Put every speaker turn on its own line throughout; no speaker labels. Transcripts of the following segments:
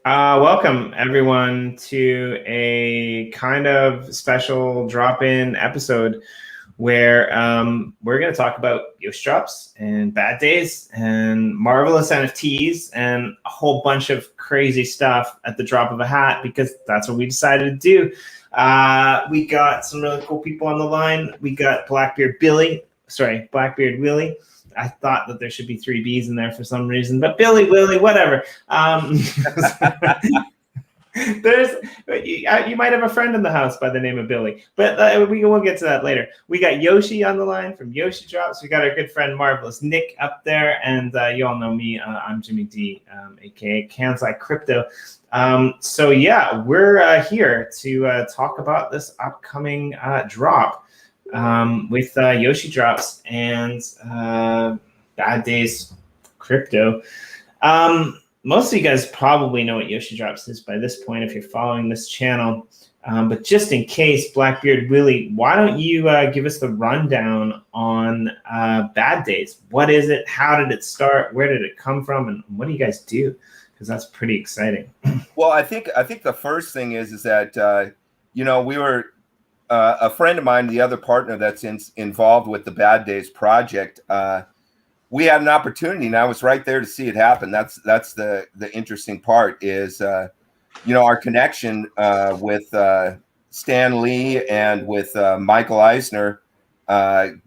Welcome everyone to a kind of special drop-in episode where we're going to talk about Yoshi Drops and Bad Days and marvelous NFTs and a whole bunch of crazy stuff at the drop of a hat because that's what we decided to do. We got some really cool people on the line. We got Blackbeard Willie. I thought that there should be 3 B's in there for some reason, but Billy, Willie, whatever. You might have a friend in the house by the name of Billy, but we'll get to that later. We got Yoshi on the line from Yoshi Drops. We got our good friend Marvelous Nick up there, and you all know me. I'm Jimmy D, aka Kansai Crypto. So yeah, we're here to talk about this upcoming drop. With Yoshi Drops and Bad Days Crypto. Most of you guys probably know what Yoshi Drops is by this point if you're following this channel. But just in case, Blackbeard Willie, why don't you give us the rundown on Bad Days? What is it? How did it start? Where did it come from? And what do you guys do? Because that's pretty exciting.
Well, I think the first thing is that we were a friend of mine, the other partner that's involved with the Bad Days project. We had an opportunity, and I was right there to see it happen. That's the interesting part is, our connection with Stan Lee and with Michael Eisner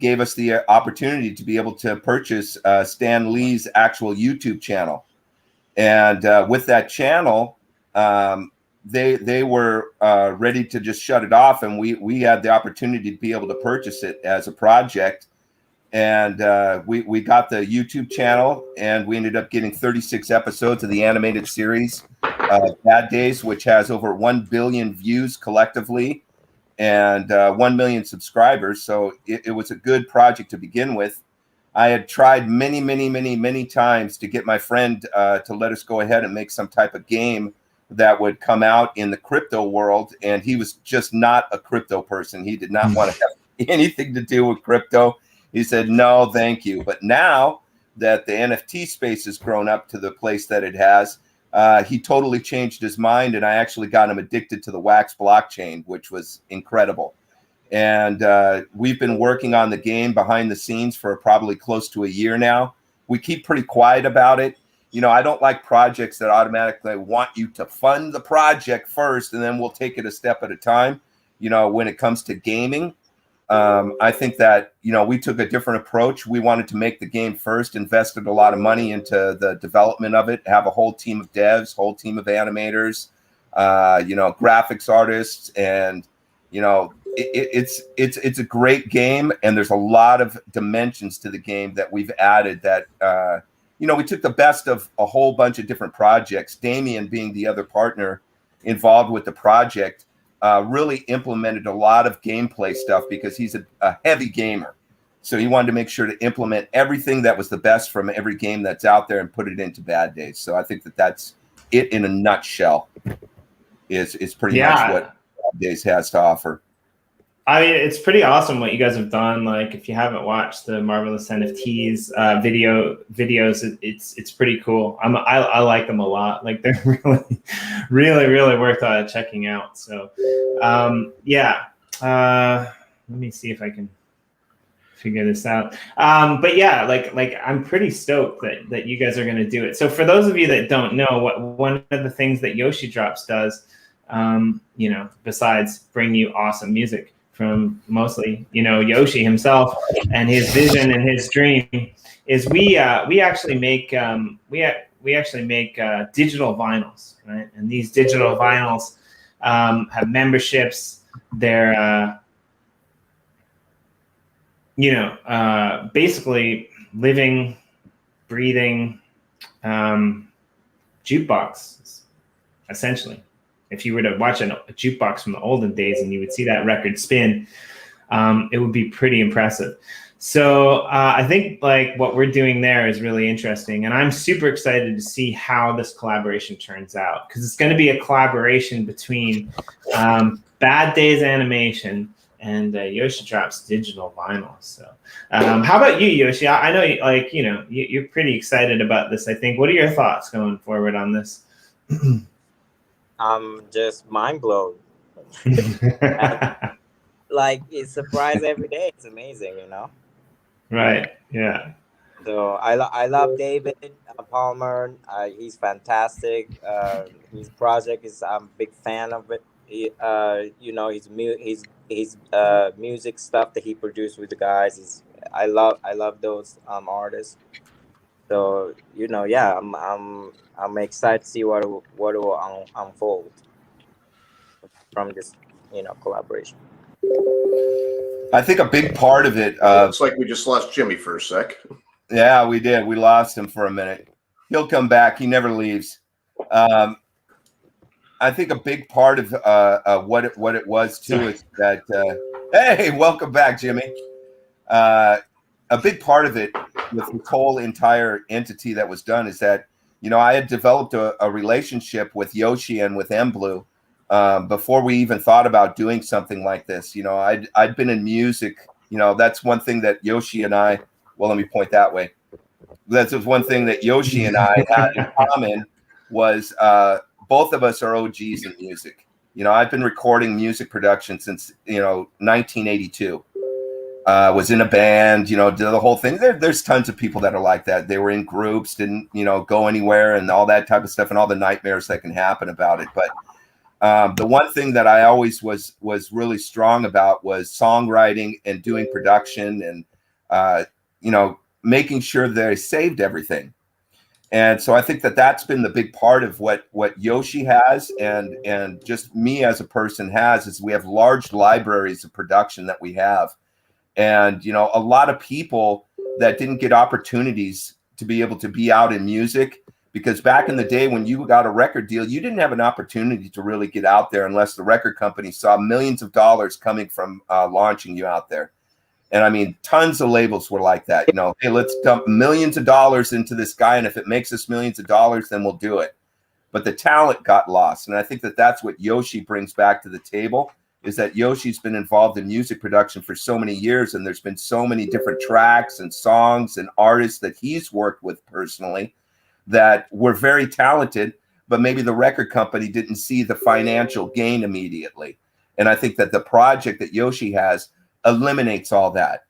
gave us the opportunity to be able to purchase Stan Lee's actual YouTube channel. And with that channel, they were ready to just shut it off, and we had the opportunity to be able to purchase it as a project. And we got the YouTube channel, and we ended up getting 36 episodes of the animated series Bad Days, which has over 1 billion views collectively and 1 million subscribers. So it was a good project to begin with. I had tried many times to get my friend to let us go ahead and make some type of game that would come out in the crypto world, and he was just not a crypto person. He did not want to have anything to do with crypto. He said, no, thank you. But now that the NFT space has grown up to the place that it has, he totally changed his mind, and I actually got him addicted to the Wax blockchain, which was incredible. And we've been working on the game behind the scenes for probably close to a year now. We keep pretty quiet about it. I don't like projects that automatically want you to fund the project first, and then we'll take it a step at a time. When it comes to gaming, I think that, we took a different approach. We wanted to make the game first, invested a lot of money into the development of it, have a whole team of devs, whole team of animators, graphics artists. And, it's a great game. And there's a lot of dimensions to the game that we've added that, we took the best of a whole bunch of different projects. Damien, being the other partner involved with the project, really implemented a lot of gameplay stuff because he's a heavy gamer. So he wanted to make sure to implement everything that was the best from every game that's out there and put it into Bad Days. So I think that that's it in a nutshell is pretty much what Bad Days has to offer.
I mean, it's pretty awesome what you guys have done. Like, if you haven't watched the Marvelous NFTs videos, it's pretty cool. I like them a lot. Like, they're really worth checking out. So, let me see if I can figure this out. But yeah, like I'm pretty stoked that you guys are going to do it. So for those of you that don't know, one of the things that Yoshi Drops does, besides bring you awesome music from mostly, Yoshi himself and his vision and his dream, is we actually make digital vinyls, right? And these digital vinyls have memberships. They're basically living, breathing jukebox, essentially. If you were to watch a jukebox from the olden days and you would see that record spin, it would be pretty impressive. So I think like what we're doing there is really interesting. And I'm super excited to see how this collaboration turns out, because it's going to be a collaboration between Bad Days Animation and Yoshi Drops digital vinyl. So how about you, Yoshi? I know you're pretty excited about this, I think. What are your thoughts going forward on this?
I'm just mind blown. And, like, it's surprise every day. It's amazing, you know.
Right. Yeah.
So I love David Palmer. He's fantastic. His project is, I'm a big fan of it. You know, his music stuff that he produced with the guys is, I love those artists. So, you know, yeah, I'm excited to see what will unfold from this, you know, collaboration.
I think a big part of it.
Looks like we just lost Jimmy for a sec.
Yeah, we did. We lost him for a minute. He'll come back. He never leaves. I think a big part of what it was too is that. Hey, welcome back, Jimmy. A big part of it with this whole entire entity that was done is that, you know, I had developed a relationship with Yoshi and with Mblue before we even thought about doing something like this. You know, I'd been in music. You know, that's one thing that Yoshi and I. Well, let me point that way. That's one thing that Yoshi and I had in common was both of us are OGs in music. You know, I've been recording music production since, you know, 1982. Was in a band, you know, did the whole thing. There's tons of people that are like that. They were in groups, didn't, you know, go anywhere and all that type of stuff and all the nightmares that can happen about it. But the one thing that I always was really strong about was songwriting and doing production and, you know, making sure they saved everything. And so I think that that's been the big part of what Yoshi has and just me as a person has is we have large libraries of production that we have. And, you know, a lot of people that didn't get opportunities to be able to be out in music, because back in the day when you got a record deal, you didn't have an opportunity to really get out there unless the record company saw millions of dollars coming from launching you out there. And I mean, tons of labels were like that, you know, hey, let's dump millions of dollars into this guy. And if it makes us millions of dollars, then we'll do it. But the talent got lost. And I think that that's what Yoshi brings back to the table is that Yoshi's been involved in music production for so many years. And there's been so many different tracks and songs and artists that he's worked with personally that were very talented, but maybe the record company didn't see the financial gain immediately. And I think that the project that Yoshi has eliminates all that.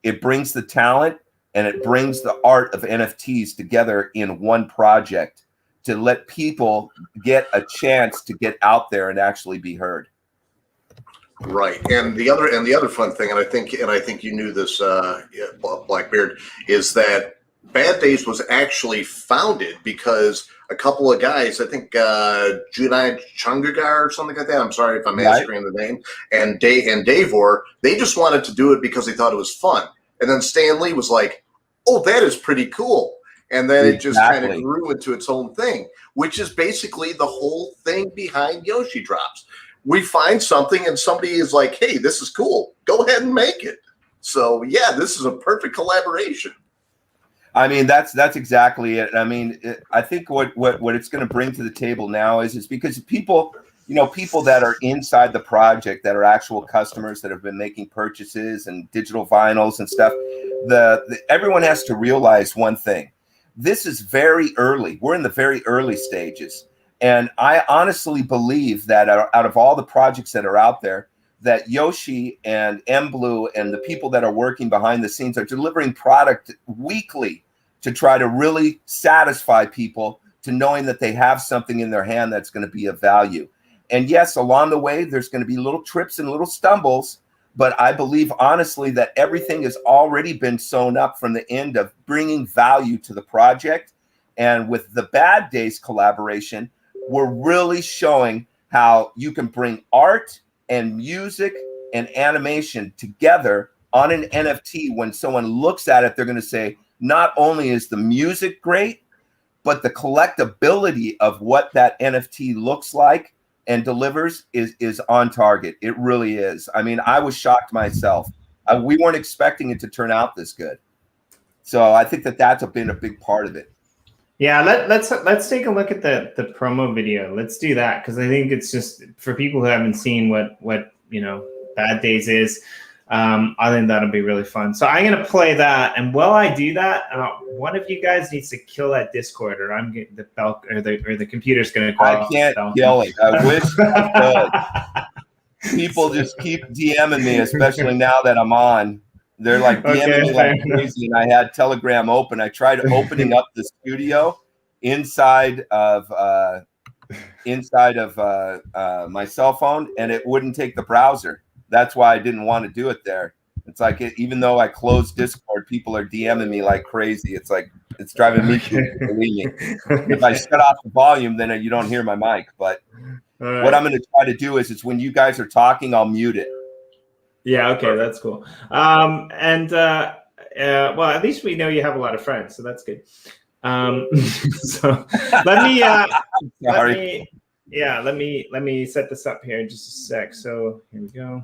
It brings the talent and it brings the art of NFTs together in one project to let people get a chance to get out there and actually be heard.
Right, and the other fun thing, and I think you knew this, Blackbeard, is that Bad Days was actually founded because a couple of guys, I think Junai Chungagar or something like that. I'm sorry if I'm massacring the name. And Davor, they just wanted to do it because they thought it was fun. And then Stan Lee was like, "Oh, that is pretty cool." And then it just kind of grew into its own thing, which is basically the whole thing behind Yoshi Drops. We find something and somebody is like, "Hey, this is cool. Go ahead and make it." So yeah, this is a perfect collaboration.
I mean, that's exactly it. I mean, I think what it's going to bring to the table now is because people, you know, people that are inside the project that are actual customers that have been making purchases and digital vinyls and stuff. Everyone has to realize one thing. This is very early. We're in the very early stages. And I honestly believe that out of all the projects that are out there, that Yoshi and Mblue and the people that are working behind the scenes are delivering product weekly to try to really satisfy people to knowing that they have something in their hand that's going to be of value. And yes, along the way, there's going to be little trips and little stumbles, but I believe honestly that everything has already been sewn up from the end of bringing value to the project. And with the Bad Days collaboration, we're really showing how you can bring art and music and animation together on an NFT. When someone looks at it, they're going to say, not only is the music great, but the collectability of what that NFT looks like and delivers is on target. It really is. I mean, I was shocked myself. We weren't expecting it to turn out this good. So I think that that's been a big part of it.
Yeah, let's take a look at the promo video. Let's do that because I think it's just for people who haven't seen what you know Bad Days is. I think that'll be really fun. So I'm gonna play that, and while I do that, one of you guys needs to kill that Discord, or I'm getting the bell, or the computer's gonna go
I
off.
can't kill it. I wish I could. People just keep DMing me, especially now that I'm on. They're like DMing me like crazy, and I had Telegram open. I tried opening up the studio inside of my cell phone, and it wouldn't take the browser. That's why I didn't want to do it there. It's like even though I closed Discord, people are DMing me like crazy. It's like it's driving me crazy. Believe me. If I shut off the volume, then you don't hear my mic. But what I'm going to try to do is when you guys are talking, I'll mute it.
Yeah. Okay, that's cool. Well, at least we know you have a lot of friends, so that's good. So let me set this up here in just a sec. So here we go.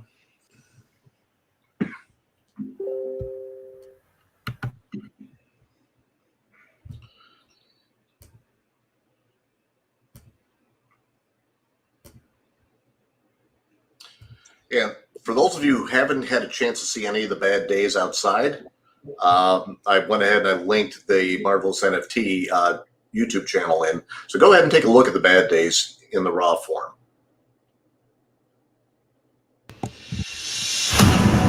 And for those of you who haven't had a chance to see any of the Bad Days outside, I went ahead and I linked the Marvelous NFT YouTube channel in. So go ahead and take a look at the Bad Days in the raw form.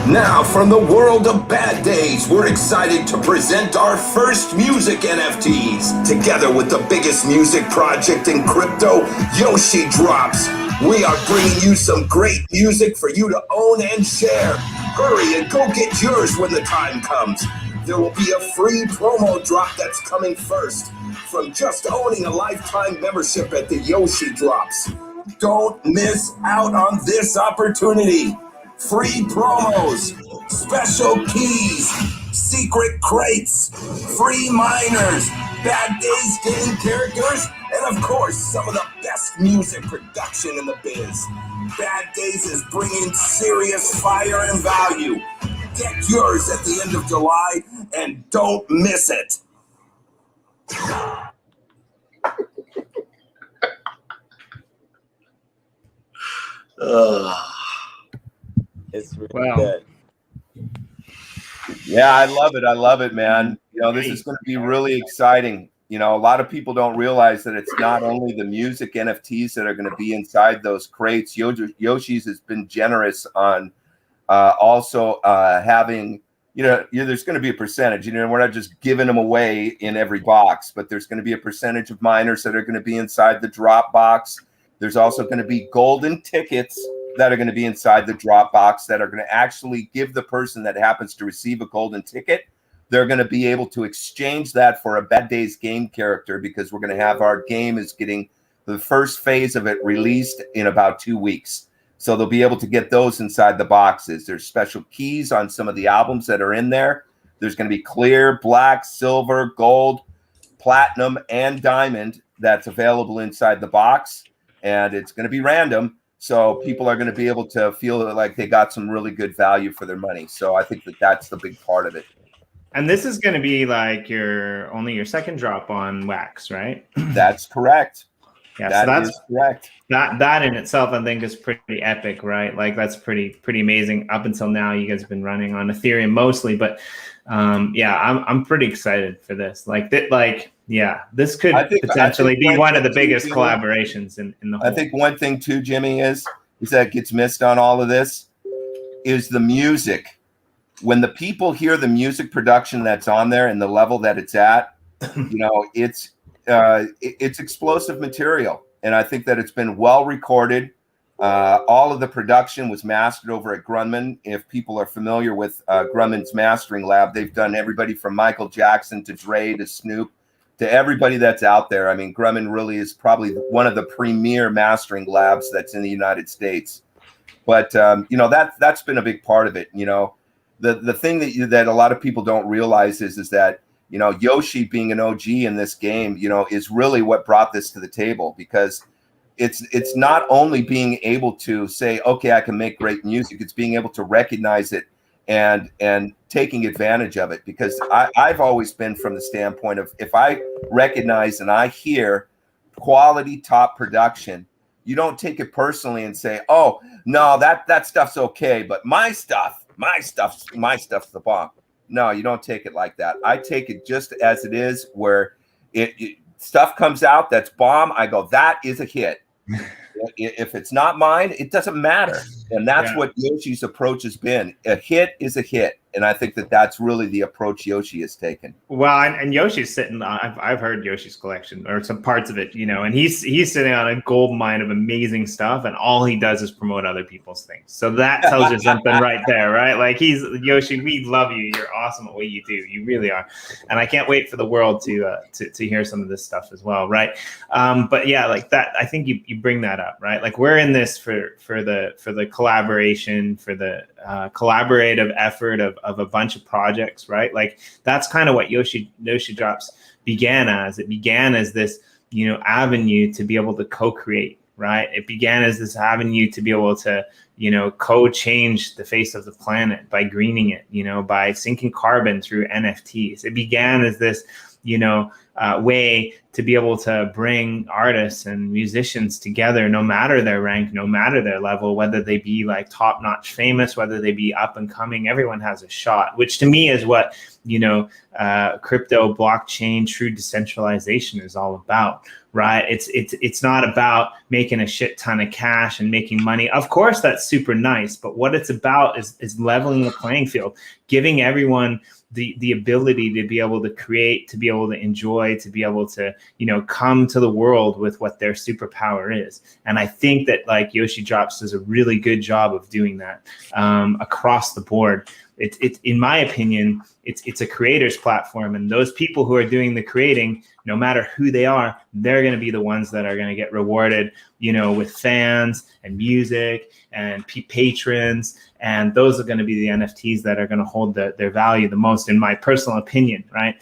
Now, from the world of Bad Days, we're excited to present our first music NFTs. Together with the biggest music project in crypto, Yoshi Drops. We are bringing you some great music for you to own and share. Hurry and go get yours when the time comes. There will be a free promo drop that's coming first from just owning a lifetime membership at the Yoshi Drops. Don't miss out on this opportunity. Free promos, special keys, secret crates, free miners, Bad Days game characters, and of course, some of the best music production in the biz. Bad Days is bringing serious fire and value. Get yours at the end of July, and don't miss it.
It's really good.
Yeah, I love it. I love it, man. This is going to be really exciting. A lot of people don't realize that it's not only the music NFTs that are going to be inside those crates. Yoshi's has been generous on also having, there's going to be a percentage. We're not just giving them away in every box, but there's going to be a percentage of miners that are going to be inside the drop box. There's also going to be golden tickets that are going to be inside the drop box that are going to actually give the person that happens to receive a golden ticket, they're going to be able to exchange that for a Bad Days game character, because we're going to have our game is getting the first phase of it released in about 2 weeks. So they'll be able to get those inside the boxes. There's special keys on some of the albums that are in there. There's going to be clear, black, silver, gold, platinum, and diamond that's available inside the box. And it's going to be random. So people are going to be able to feel like they got some really good value for their money. So I think that's the big part of it.
And this is going to be like only your second drop on Wax, right?
That's correct.
Yeah,
that is correct.
That in itself, I think, is pretty epic, right? Like that's pretty amazing. Up until now, you guys have been running on Ethereum mostly, but I'm pretty excited for this. This could potentially be one of the biggest collaborations in the whole.
I think one thing too, Jimmy, is that gets missed on all of this is the music. When the people hear the music production that's on there and the level that it's at, it's explosive material. And I think that it's been well recorded. All of the production was mastered over at Grumman. If people are familiar with Grumman's mastering lab, they've done everybody from Michael Jackson to Dre to Snoop to everybody that's out there. I mean, Grumman really is probably one of the premier mastering labs that's in the United States. But, that's been a big part of it. The thing that a lot of people don't realize is that, Yoshi being an OG in this game, is really what brought this to the table, because it's not only being able to say, okay, I can make great music. It's being able to recognize it and taking advantage of it. Because I've always been from the standpoint of, if I recognize and I hear quality top production, you don't take it personally and say, oh, no, that stuff's okay, but my stuff my stuff's the bomb. No, you don't take it like that. I take it just as it is, where stuff comes out that's bomb. I go, that is a hit. If it's not mine, it doesn't matter. And that's what Yoshi's approach has been. A hit is a hit. And I think that that's really the approach Yoshi has taken.
Well, and Yoshi's sitting on, I've heard Yoshi's collection or some parts of it, and he's sitting on a gold mine of amazing stuff, and all he does is promote other people's things. So that tells you something right there, right? Like, Yoshi, we love you. You're awesome at what you do. You really are. And I can't wait for the world to hear some of this stuff as well, right? But yeah, like that, I think you bring that up, right? Like, we're in this for the collaboration, for the collaborative effort of a bunch of projects, right? Like, that's kind of what Yoshi Drops began as. It began as this, avenue to be able to co-create, right? It began as this avenue to be able to, co-change the face of the planet by greening it, by sinking carbon through NFTs. It began as this, way to be able to bring artists and musicians together, no matter their rank, no matter their level, whether they be like top-notch famous, whether they be up and coming, everyone has a shot, which to me is what, crypto, blockchain, true decentralization is all about, right? It's not about making a shit ton of cash and making money. Of course, that's super nice, but what it's about is leveling the playing field, giving everyone the ability to be able to create, to be able to enjoy, to be able to, come to the world with what their superpower is. And I think that like Yoshi Drops does a really good job of doing that across the board. It's in my opinion, it's a creator's platform, and those people who are doing the creating, no matter who they are, they're going to be the ones that are going to get rewarded, with fans and music and patrons, and those are going to be the NFTs that are going to hold their value the most, in my personal opinion, right?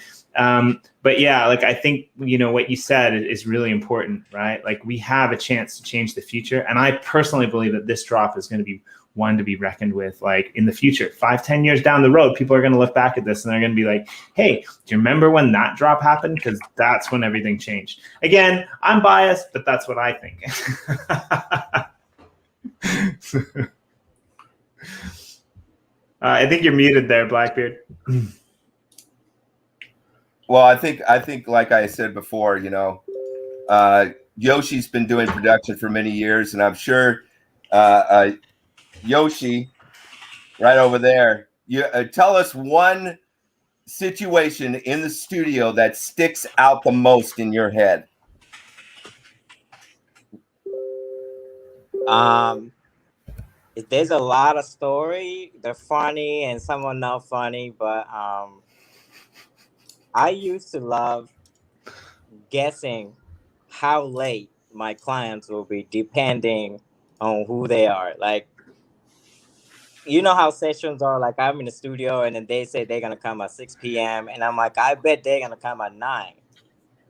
But yeah, like, I think, what you said is really important, right? Like, we have a chance to change the future, and I personally believe that this drop is going to be one to be reckoned with, like, in the future. 5-10 years down the road, people are going to look back at this and they're going to be like, hey, do you remember when that drop happened? Because that's when everything changed. Again, I'm biased, but that's what I think. I think you're muted there, Blackbeard.
Well, I think like I said before, Yoshi's been doing production for many years, and I'm sure Yoshi, right over there, you tell us one situation in the studio that sticks out the most in your head.
There's a lot of story. They're funny and some are not funny, but I used to love guessing how late my clients will be, depending on who they are. Like, you know how sessions are, like, I'm in the studio and then they say they're going to come at 6 p.m. And I'm like, I bet they're going to come at 9,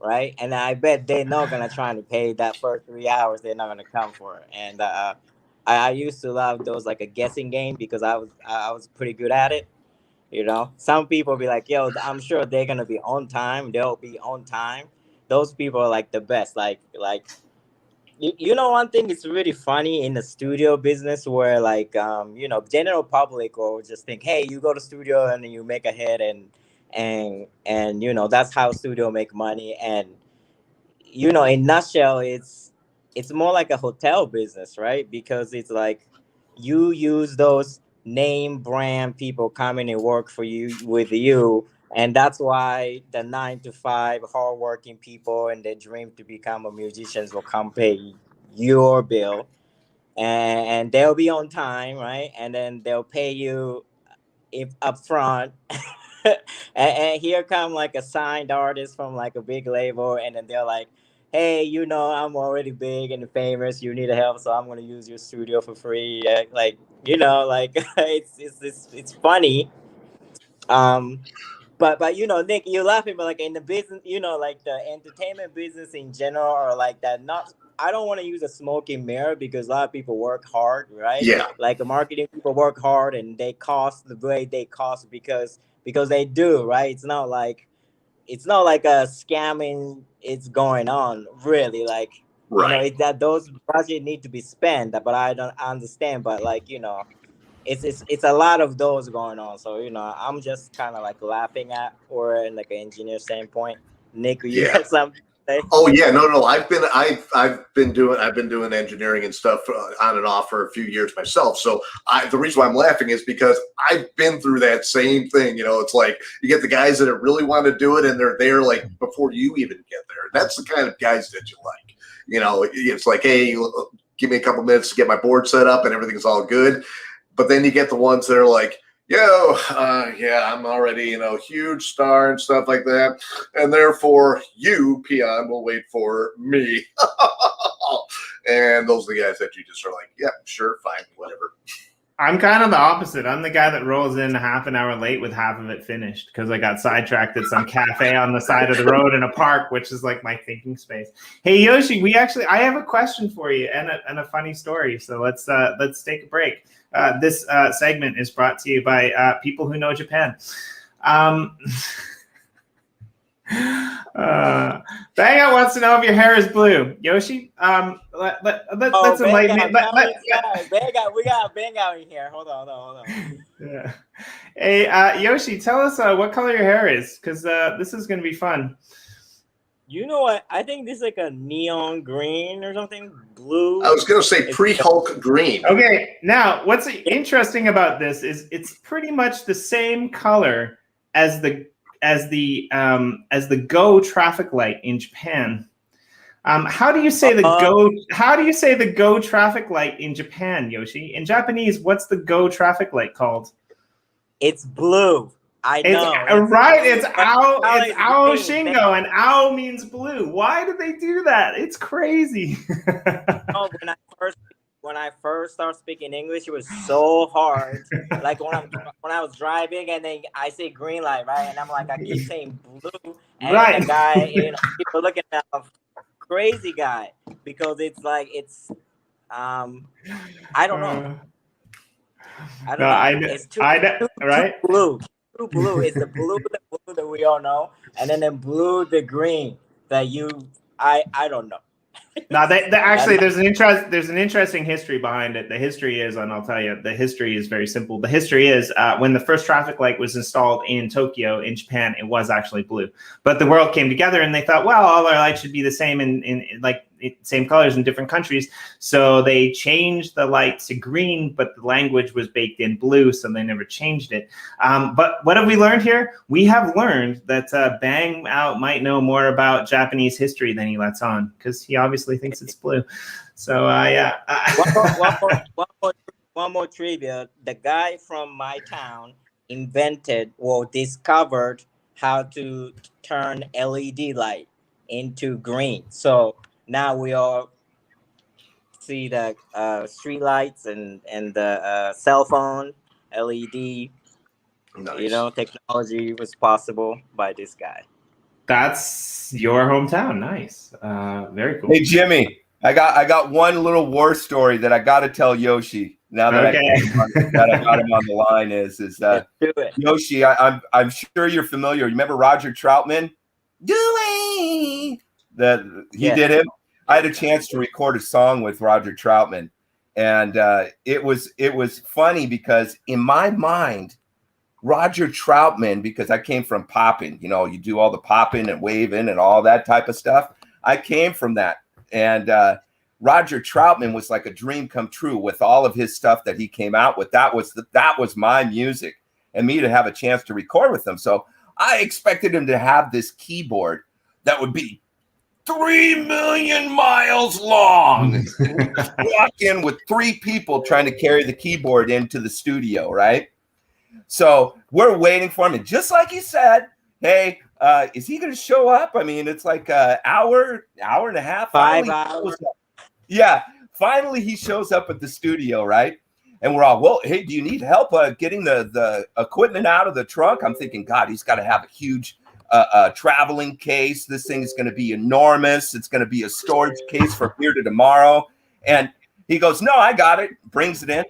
right? And I bet they're not going to try to pay that first 3 hours. They're not going to come for it. And I used to love those, like a guessing game, because I was pretty good at it. Some people be like, yo, I'm sure they're going to be on time. They'll be on time. Those people are like the best. Like, one thing is really funny in the studio business, where like, general public will just think, hey, you go to studio and then you make a hit, and that's how studio make money. And, in nutshell, it's more like a hotel business, right? Because it's like, you use those name brand people coming and work for you with you. And that's why the 9-to-5 hardworking people and their dream to become a musicians will come pay your bill, and they'll be on time, right? And then they'll pay you if up front. and here come like a signed artist from like a big label, and then they're like, hey, I'm already big and famous, you need help, so I'm going to use your studio for free. Like, it's funny. But Nick, you're laughing, but like in the business, like the entertainment business in general, or like that, not, I don't want to use a smoking mirror, because a lot of people work hard, right?
Yeah.
Like the marketing people work hard, and they cost the way they cost because they do, right? It's not like a scamming it's going on, really. Like,
Right.
that those budget need to be spent, but I don't understand. But like, it's a lot of those going on. So I'm just kind of like laughing at, or in like an engineer standpoint. Nick, you
Yeah.
got something to say?
Oh yeah, no. I've been doing engineering and stuff on and off for a few years myself. So the reason why I'm laughing is because I've been through that same thing. It's like you get the guys that really want to do it, and they're there like before you even get there. That's the kind of guys that you like. It's like, hey, give me a couple minutes to get my board set up, and everything's all good. But then you get the ones that are like, yo, yeah, I'm already, huge star and stuff like that. And therefore, you, peon, will wait for me. And those are the guys that you just are like, yeah, sure, fine, whatever.
I'm kind of the opposite. I'm the guy that rolls in half an hour late with half of it finished because I got sidetracked at some cafe on the side of the road in a park, which is like my thinking space. Hey, Yoshi, I have a question for you and a funny story. So let's take a break. This segment is brought to you by people who know Japan. Bang wants to know if your hair is blue. Yoshi, let's enlighten me.
We got Bang out in here. Hold on.
Yeah. Hey, Yoshi, tell us what color your hair is, because this is going to be fun.
You know what? I think this is like a neon green or something. Blue.
I was going to say pre-Hulk green.
Okay, now what's interesting about this is it's pretty much the same color as the go traffic light in Japan. How do you say the go? How do you say the go traffic light in Japan, Yoshi? In Japanese, what's the go traffic light called?
It's blue. I know.
It's ao shingo, and ao means blue. Why did they do that? It's crazy.
When I first started speaking English, it was so hard. Like when I was driving, and then I say green light, right? And I'm like, I keep saying blue, and
right.
The guy, people looking at me, crazy guy, because it's like I don't know. I don't know. It's too blue. Too blue. It's the blue that we all know, and then the blue, the green that I don't know.
No, actually, there's an interesting history behind it. The history is, and I'll tell you, the history is very simple. The history is when the first traffic light was installed in Tokyo, in Japan, it was actually blue. But the world came together and they thought, well, all our lights should be the same in same colors in different countries. So they changed the light to green, but the language was baked in blue, so they never changed it. But what have we learned here? We have learned that Bang Out might know more about Japanese history than he lets on, because he obviously thinks it's blue. So yeah.
One more trivia. The guy from my town discovered how to turn LED light into green. So now we all see the street lights and the cell phone LED. Nice. Technology was possible by this guy.
That's your hometown. Nice. Very cool.
Hey, Jimmy, I got one little war story that I got to tell Yoshi. Now that I got him on the line is Yoshi. I'm sure you're familiar. Remember Roger Troutman? He did him. I had a chance to record a song with Roger Troutman, and it was funny because in my mind, Roger Troutman, because I came from popping, you do all the popping and waving and all that type of stuff. I came from that, and Roger Troutman was like a dream come true with all of his stuff that he came out with. That was my music, and me to have a chance to record with him. So I expected him to have this keyboard that would be 3 million miles long. Walk in with 3 people trying to carry the keyboard into the studio, right? So we're waiting for him, and just like he said, hey, is he going to show up? I mean, it's like an hour and a half.
5 hours.
Yeah, finally he shows up at the studio, right? And we're all, well, hey, do you need help getting the equipment out of the trunk? I'm thinking, God, he's got to have a huge traveling case. This thing is going to be enormous. It's going to be a storage case from here to tomorrow. And he goes, no, I got it. Brings it in.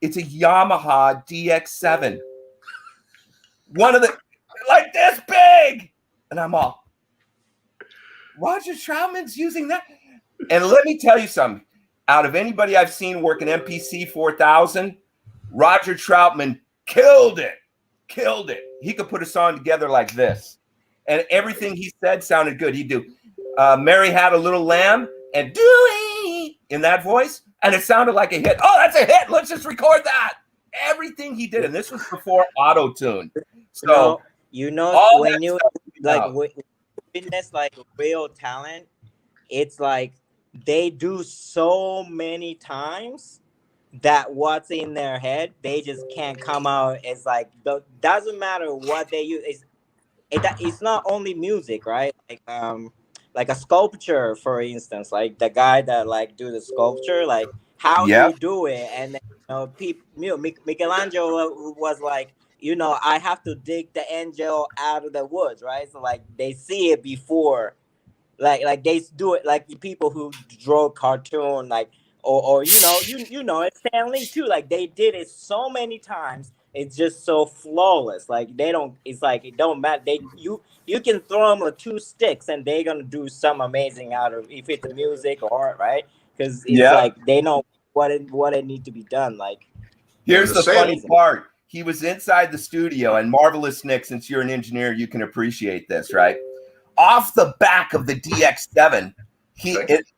It's a Yamaha DX7. One of the, like this big. And I'm all, Roger Troutman's using that. And let me tell you something. Out of anybody I've seen work an MPC 4000, Roger Troutman killed it. He could put a song together like this. And everything he said sounded good. He'd do Mary Had a Little Lamb and Dewey in that voice. And it sounded like a hit. Oh, that's a hit. Let's just record that. Everything he did. And this was before auto-tune. So,
when you like witness like real talent, it's like they do so many times that what's in their head, they just can't come out. It's like, doesn't matter what they use. It's not only music, right? Like a sculpture, for instance, like the guy that like do the sculpture, like how you do it. And Michelangelo was like, I have to dig the angel out of the woods, right? So like they see it before, like they do it, like the people who draw cartoon, like or it's Stanley too. Like they did it so many times. It's just so flawless. Like they don't. It's like it don't matter. You can throw them 2 sticks and they're gonna do some amazing out of, if it's music or art, right? Because it's like they know what it need to be done. Like
here's the funny part. He was inside the studio, and Marvelous Nick, since you're an engineer, you can appreciate this, right? Off the back of the DX7,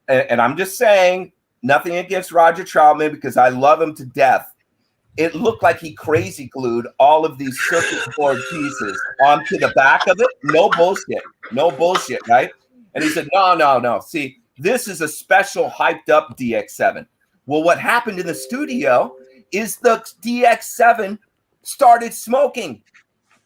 and I'm just saying, nothing against Roger Troutman because I love him to death. It looked like he crazy glued all of these circuit board pieces onto the back of it. No bullshit, right? And he said, no. See, this is a special hyped up DX7. Well, what happened in the studio is the DX7 started smoking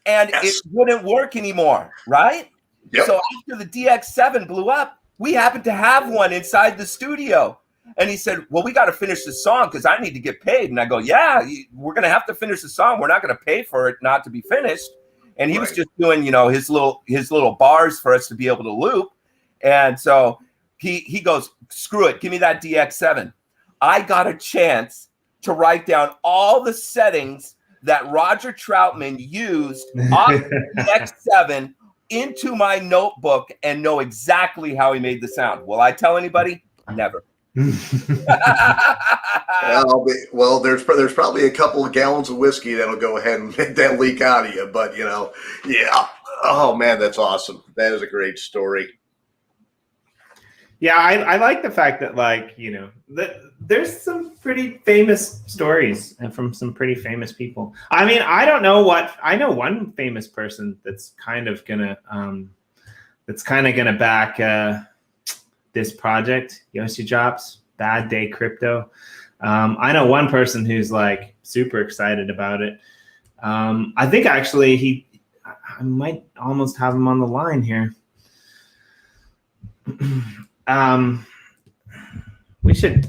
and it wouldn't work anymore, right?
Yep.
So after the DX7 blew up, we happened to have one inside the studio. And he said, well, we got to finish the song because I need to get paid. And I go, yeah, we're going to have to finish the song. We're not going to pay for it not to be finished. And he was just doing, his little bars for us to be able to loop. And so he goes, screw it. Give me that DX7. I got a chance to write down all the settings that Roger Troutman used on the DX7 into my notebook and know exactly how he made the sound. Will I tell anybody? Never.
Well, there's probably a couple of gallons of whiskey that'll go ahead and make that leak out of you. But yeah. Oh man, that's awesome. That is a great story.
Yeah, I like the fact that there's some pretty famous stories and from some pretty famous people. I mean, I know one famous person that's kind of gonna back this project, Yoshi Drops Bad Day Crypto. I know one person who's like super excited about it. I think actually I might almost have him on the line here. We should,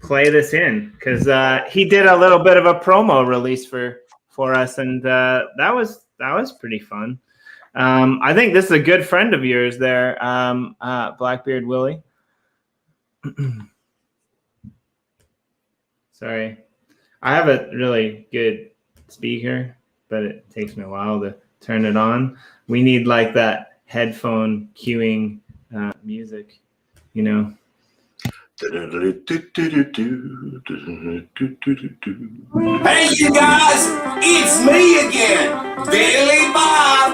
play this in because he did a little bit of a promo release for us, and that was pretty fun. I think this is a good friend of yours there, Blackbeard Willie. Sorry. I have a really good speaker, but it takes me a while to turn it on. We need like that headphone cueing music,
Hey, you guys, it's me again, Billy Bob.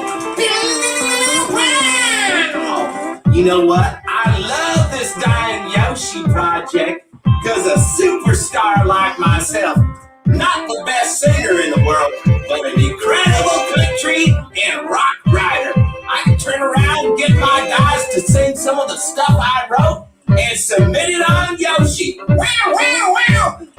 You know what? I love this dying Yoshi project because a superstar like myself, not the best singer in the world, but an incredible country and rock writer. I can turn around and get my guys to sing some of the stuff I wrote and submit it on Yoshi.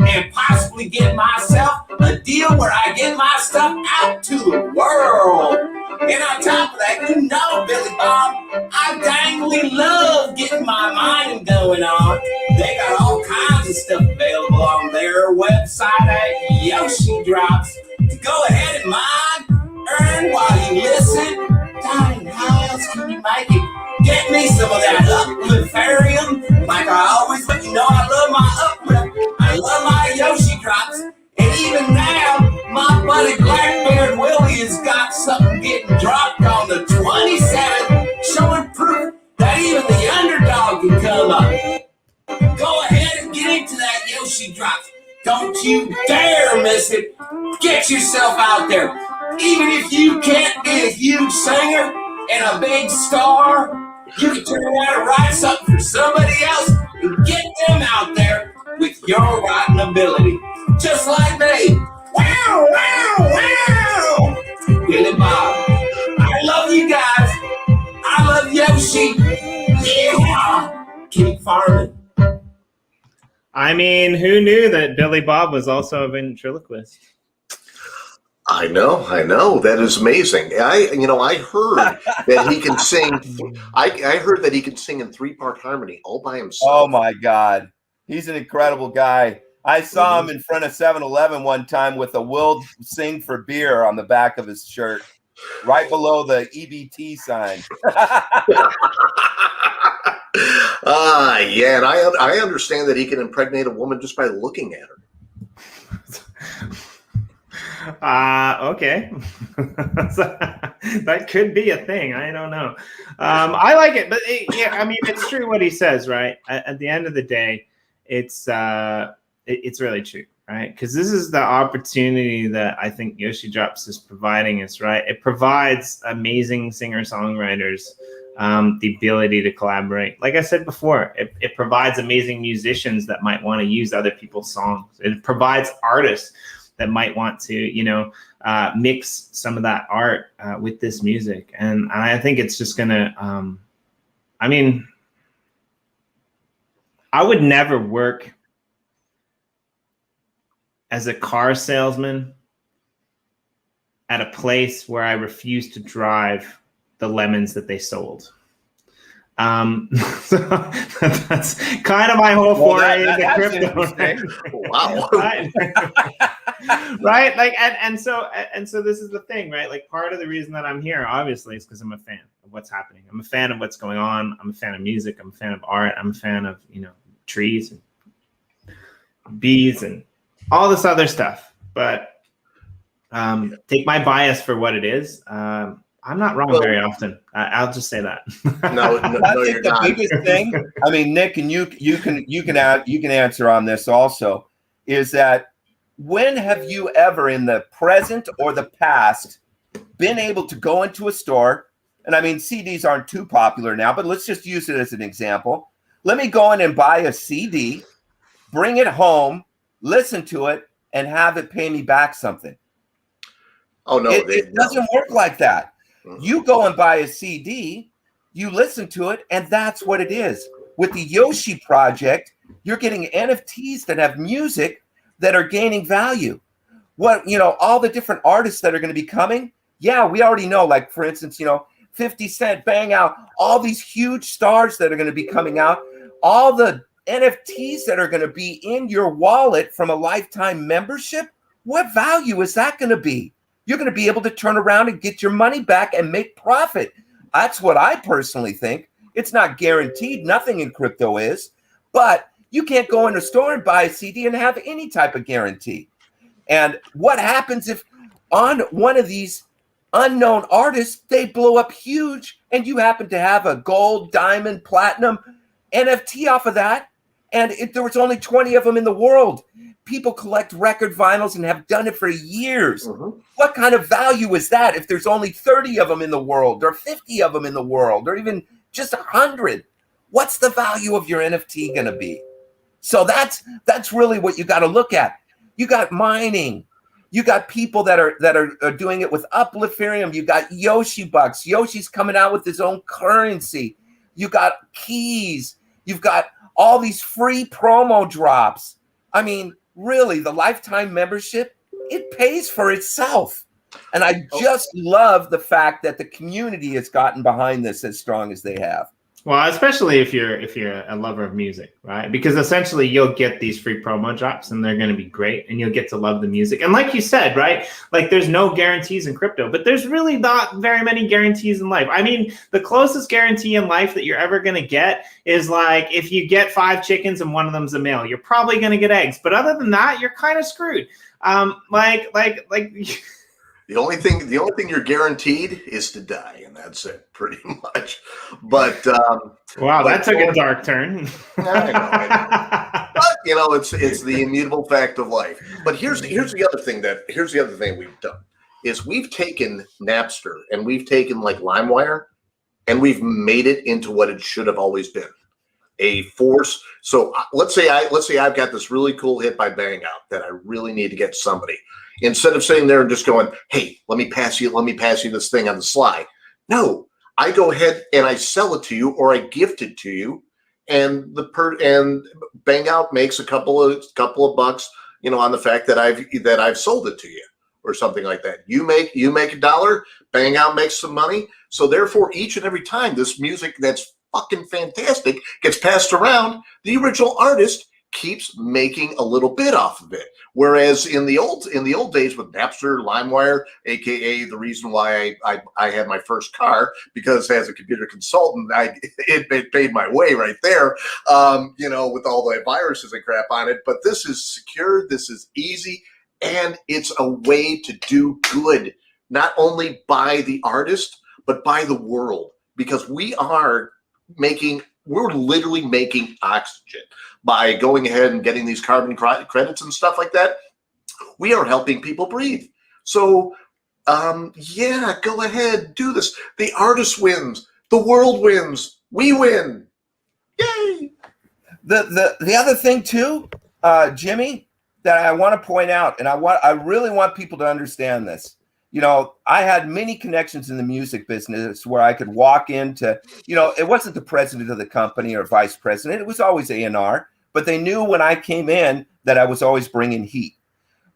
And possibly get myself a deal where I get my stuff out to the world. And on top of that, Billy Bob, I dangly love getting my mining going on. They got all kinds of stuff available on their website at YoshiDrops. Go ahead and mine, earn while you listen. Dang, how else can you make it? Get me some of that upliftarium. Like I always let you know, I love my uplift. I love my Yoshi Drops. And even now, my buddy Blackbeard Willie has got something getting dropped on the 27th, showing proof that even the underdog can come up. Go ahead and get into that Yoshi Drops. Don't you dare miss it. Get yourself out there. Even if you can't be a huge singer and a big star, you can turn around and write something for somebody else and get them out there with your writing ability. Just like me. Wow, wow, wow. Billy Bob. I love you guys. I love Yoshi. Yeah. Keep farming.
I mean, who knew that Billy Bob was also a ventriloquist?
I know. That is amazing. I heard that he can sing. I heard that he can sing in 3-part harmony all by himself.
Oh my God, he's an incredible guy. I saw him in front of 7-Eleven one time with a "Will Sing for Beer" on the back of his shirt, right below the EBT sign.
Yeah, and I understand that he can impregnate a woman just by looking at her.
Okay. That could be a thing. I don't know. I like it, but I mean, it's true what he says, right? At the end of the day, it's really true, right? Because this is the opportunity that I think Yoshi Drops is providing us, right? It provides amazing singer-songwriters the ability to collaborate. Like I said before, it provides amazing musicians that might want to use other people's songs. It provides artists that might want to, mix some of that art with this music. And I think it's just going to, I would never work as a car salesman at a place where I refuse to drive the lemons that they sold. So that's kind of my whole foray into crypto. Right?
Wow.
Right? Like, and so this is the thing, right? Like, part of the reason that I'm here, obviously, is because I'm a fan of what's happening. I'm a fan of what's going on. I'm a fan of music. I'm a fan of art. I'm a fan of, trees and bees and all this other stuff. But take my bias for what it is. I'm not wrong very often. I'll just say that.
No,
I think the biggest thing, I mean, Nick, and you can answer on this also, is that when have you ever in the present or the past been able to go into a store, and I mean, CDs aren't too popular now, but let's just use it as an example. Let me go in and buy a CD, bring it home, listen to it, and have it pay me back something.
Oh, no.
It doesn't work like that. You go and buy a CD, you listen to it, and that's what it is. With the Yoshi project, you're getting NFTs that have music that are gaining value. All the different artists that are going to be coming, yeah, we already know, like, for instance, 50 Cent, Bang Out, all these huge stars that are going to be coming out, all the NFTs that are going to be in your wallet from a lifetime membership. What value is that going to be? You're going to be able to turn around and get your money back and make profit. That's what I personally think. It's not guaranteed. Nothing in crypto is. But you can't go in a store and buy a CD and have any type of guarantee. And what happens if on one of these unknown artists, they blow up huge and you happen to have a gold, diamond, platinum NFT off of that? And there was only 20 of them in the world. People collect record vinyls and have done it for years. Mm-hmm. What kind of value is that if there's only 30 of them in the world or 50 of them in the world or even just 100? What's the value of your NFT going to be? So that's really what you got to look at. You got mining. You got people that are doing it with Upliftarium. You got Yoshi Bucks. Yoshi's coming out with his own currency. You got keys. You've got all these free promo drops. I mean, really, the lifetime membership, it pays for itself. And I just love the fact that the community has gotten behind this as strong as they have.
Well, especially if you're a lover of music, right? Because essentially you'll get these free promo drops and they're going to be great and you'll get to love the music. And like you said, right? Like, there's no guarantees in crypto, but there's really not very many guarantees in life. I mean, the closest guarantee in life that you're ever going to get is, like, if you get 5 chickens and one of them's a male, you're probably going to get eggs. But other than that, you're kind of screwed.
The only thing you're guaranteed is to die, and that's it, pretty much. But
wow, that took a dark turn.
I know. But you know, it's the immutable fact of life. But here's the other thing we've done is we've taken Napster and we've taken like LimeWire and we've made it into what it should have always been, a force. So let's say I've got this really cool hit by Bang Out that I really need to get to somebody. Instead of sitting there and just going, hey, let me pass you this thing on the sly. No, I go ahead and I sell it to you or I gift it to you, and Bang Out makes a couple of bucks, you know, on the fact that I've sold it to you or something like that. You make $1, Bang Out makes some money. So therefore, each and every time this music that's fucking fantastic gets passed around, the original artist keeps making a little bit off of it. Whereas in the old days with Napster, LimeWire, aka the reason why I had my first car, because as a computer consultant, it paid my way right there, you know, with all the viruses and crap on it. But this is secure, this is easy, and it's a way to do good, not only by the artist, but by the world, because we're literally making oxygen by going ahead and getting these carbon credits and stuff like that. We are helping people breathe. So, yeah, go ahead, do this. The artist wins, the world wins, we win. Yay!
The other thing too, Jimmy, that I want to point out, and I really want people to understand this. You know, I had many connections in the music business where I could walk into, you know, it wasn't the president of the company or vice president. It was always A&R, but they knew when I came in that I was always bringing heat.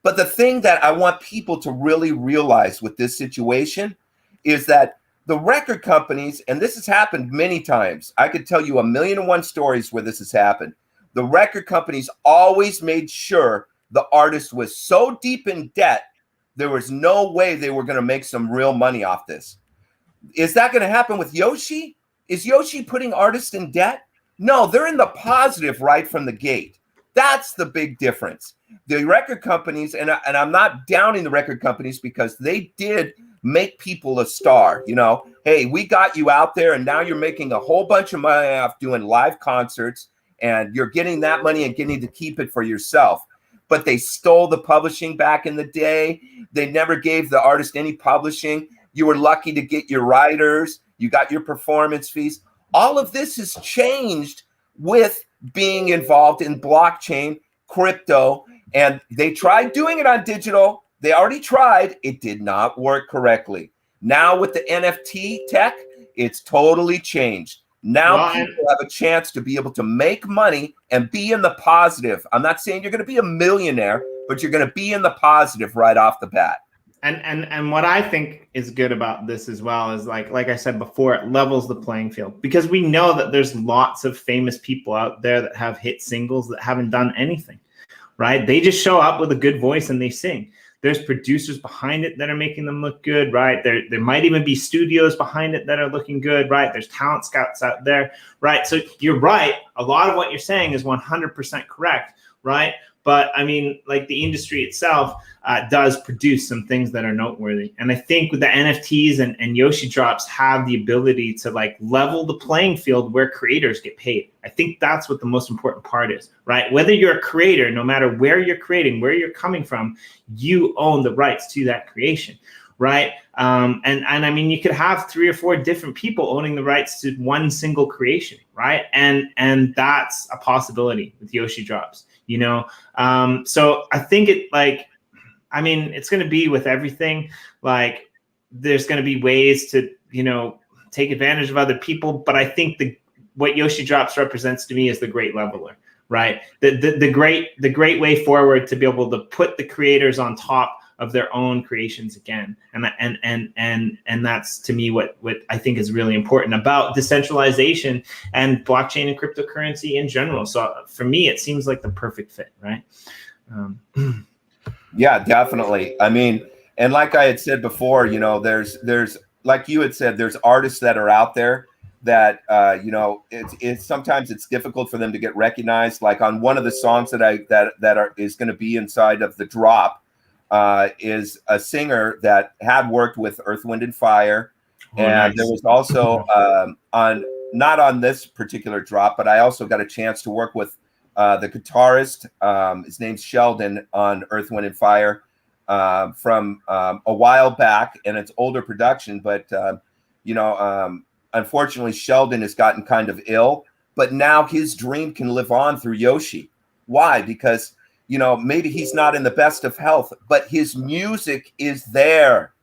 But the thing that I want people to really realize with this situation is that the record companies, and this has happened many times, I could tell you 1,000,001 stories where this has happened. The record companies always made sure the artist was so deep in debt there was no way they were going to make some real money off this. Is that going to happen with Yoshi? Is Yoshi putting artists in debt? No, they're in the positive right from the gate. That's the big difference. The record companies, and I'm not downing the record companies because they did make people a star. You know, hey, we got you out there and now you're making a whole bunch of money off doing live concerts and you're getting that money and getting to keep it for yourself. But they stole the publishing back in the day. They never gave the artist any publishing. You were lucky to get your writers. You got your performance fees. All of this has changed with being involved in blockchain, crypto, and they tried doing it on digital. They already tried. It did not work correctly. Now with the NFT tech, it's totally changed. Now people have a chance to be able to make money and be in the positive. I'm not saying you're going to be a millionaire, but you're going to be in the positive right off the bat.
And what I think is good about this as well is like I said before, it levels the playing field, because we know that there's lots of famous people out there that have hit singles that haven't done anything, right? They just show up with a good voice and they sing. There's producers behind it that are making them look good, right? There might even be studios behind it that are looking good, right? There's talent scouts out there, right? So you're right. A lot of what you're saying is 100% correct, right? But I mean, like the industry itself does produce some things that are noteworthy. And I think with the NFTs and Yoshi Drops have the ability to like level the playing field where creators get paid. I think that's what the most important part is, right? Whether you're a creator, no matter where you're creating, where you're coming from, you own the rights to that creation, right? And I mean, you could have 3 or 4 different people owning the rights to one single creation, right? And that's a possibility with Yoshi Drops. You know, so I think it's going to be with everything. Like, there's going to be ways to, you know, take advantage of other people. But I think what Yoshi Drops represents to me is the great leveler, right? The great way forward to be able to put the creators on top of their own creations again. And that's to me what I think is really important about decentralization and blockchain and cryptocurrency in general. So for me, it seems like the perfect fit, right?
Yeah, definitely. I mean, and like I had said before, you know, there's like you had said, there's artists that are out there that you know, it's sometimes it's difficult for them to get recognized. Like on one of the songs that is going to be inside of the drop, is a singer that had worked with Earth, Wind, and Fire. And there was also not on this particular drop, but I also got a chance to work with the guitarist. His name's Sheldon on Earth, Wind, and Fire from a while back, and it's older production. But unfortunately, Sheldon has gotten kind of ill. But now his dream can live on through Yoshi. Why? Because maybe he's not in the best of health, but his music is there.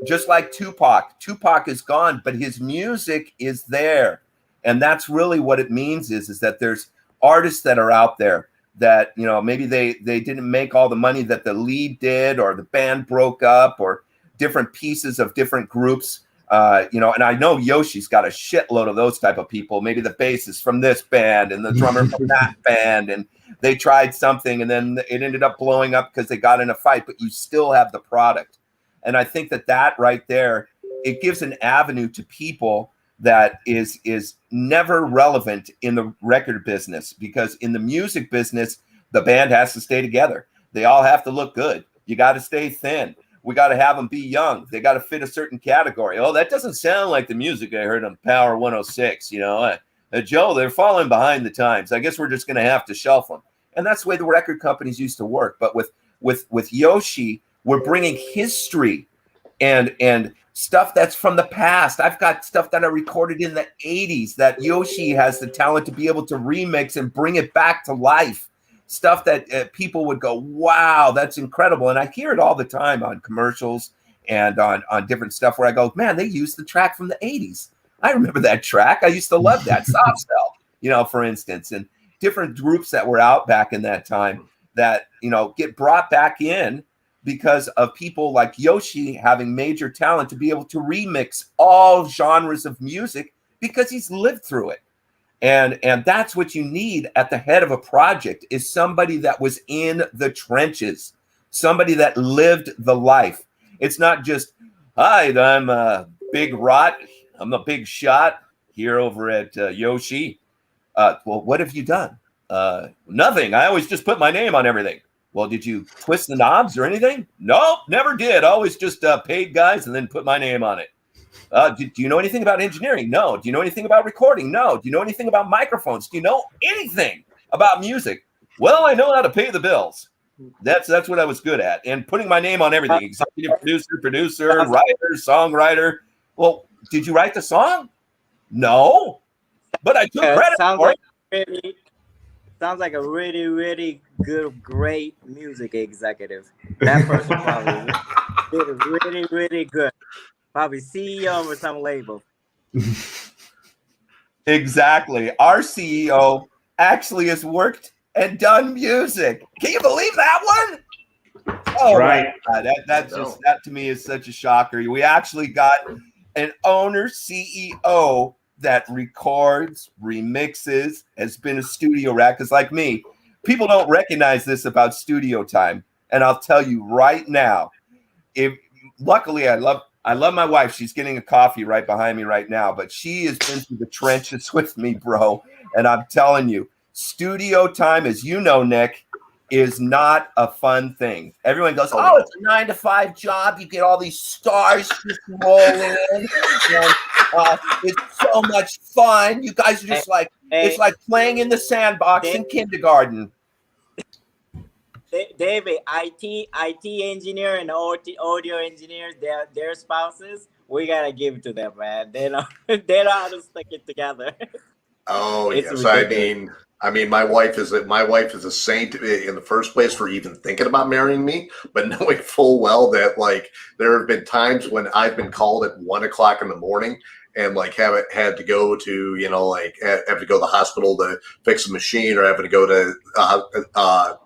Just like Tupac. Tupac is gone, but his music is there. And that's really what it means is that there's artists that are out there that, maybe they didn't make all the money that the lead did, or the band broke up, or different pieces of different groups. And I know Yoshi's got a shitload of those type of people. Maybe the bassist from this band and the drummer from that band, and they tried something and then it ended up blowing up because they got in a fight, but you still have the product. And I think that right there, it gives an avenue to people that is never relevant in the record business, because in the music business, the band has to stay together. They all have to look good. You got to stay thin. We got to have them be young. They got to fit a certain category. Oh, that doesn't sound like the music I heard on Power 106. Joe, they're falling behind the times. I guess we're just going to have to shelf them. And that's the way the record companies used to work. But with Yoshi, we're bringing history and stuff that's from the past. I've got stuff that I recorded in the 80s that Yoshi has the talent to be able to remix and bring it back to life. Stuff that people would go, wow, that's incredible. And I hear it all the time on commercials and on different stuff where I go, man, they used the track from the 80s. I remember that track. I used to love that. Soft Cell, for instance, and different groups that were out back in that time that, get brought back in because of people like Yoshi having major talent to be able to remix all genres of music because he's lived through it. And that's what you need at the head of a project, is somebody that was in the trenches, somebody that lived the life. It's not just, hi, I'm Big Rot. I'm a big shot here over at Yoshi. Well, what have you done? Nothing. I always just put my name on everything. Well, did you twist the knobs or anything? Nope, never did. Always just paid guys and then put my name on it. Do you know anything about engineering? No. Do you know anything about recording? No. Do you know anything about microphones? Do you know anything about music? Well, I know how to pay the bills. That's what I was good at. And putting my name on everything. Executive producer, writer, songwriter. Well, did you write the song? No. But I took credit for it.
Sounds like a really, really good, great music executive. That person probably did really, really good. Probably CEO of some label.
Exactly. Our CEO actually has worked and done music. Can you believe that one? Oh,
right.
That to me is such a shocker. We actually got an owner CEO that records, remixes, has been a studio rat. Because like me, people don't recognize this about studio time. And I'll tell you right now, luckily I love my wife. She's getting a coffee right behind me right now, but she has been through the trenches with me, bro. And I'm telling you, studio time, as you know, Nick, is not a fun thing. Everyone goes, oh, it's a 9-to-5 job. You get all these stars just rolling in. And, it's so much fun. You guys are just it's like playing in the sandbox in kindergarten.
David, IT engineer and audio engineers, their spouses, we gotta give it to them, man. They know how to stick it together.
Oh, it's yes. Ridiculous. I mean, my wife is a saint in the first place for even thinking about marrying me, but knowing full well that there have been times when I've been called at 1 o'clock in the morning and had to go to have to go to the hospital to fix a machine, or having to go to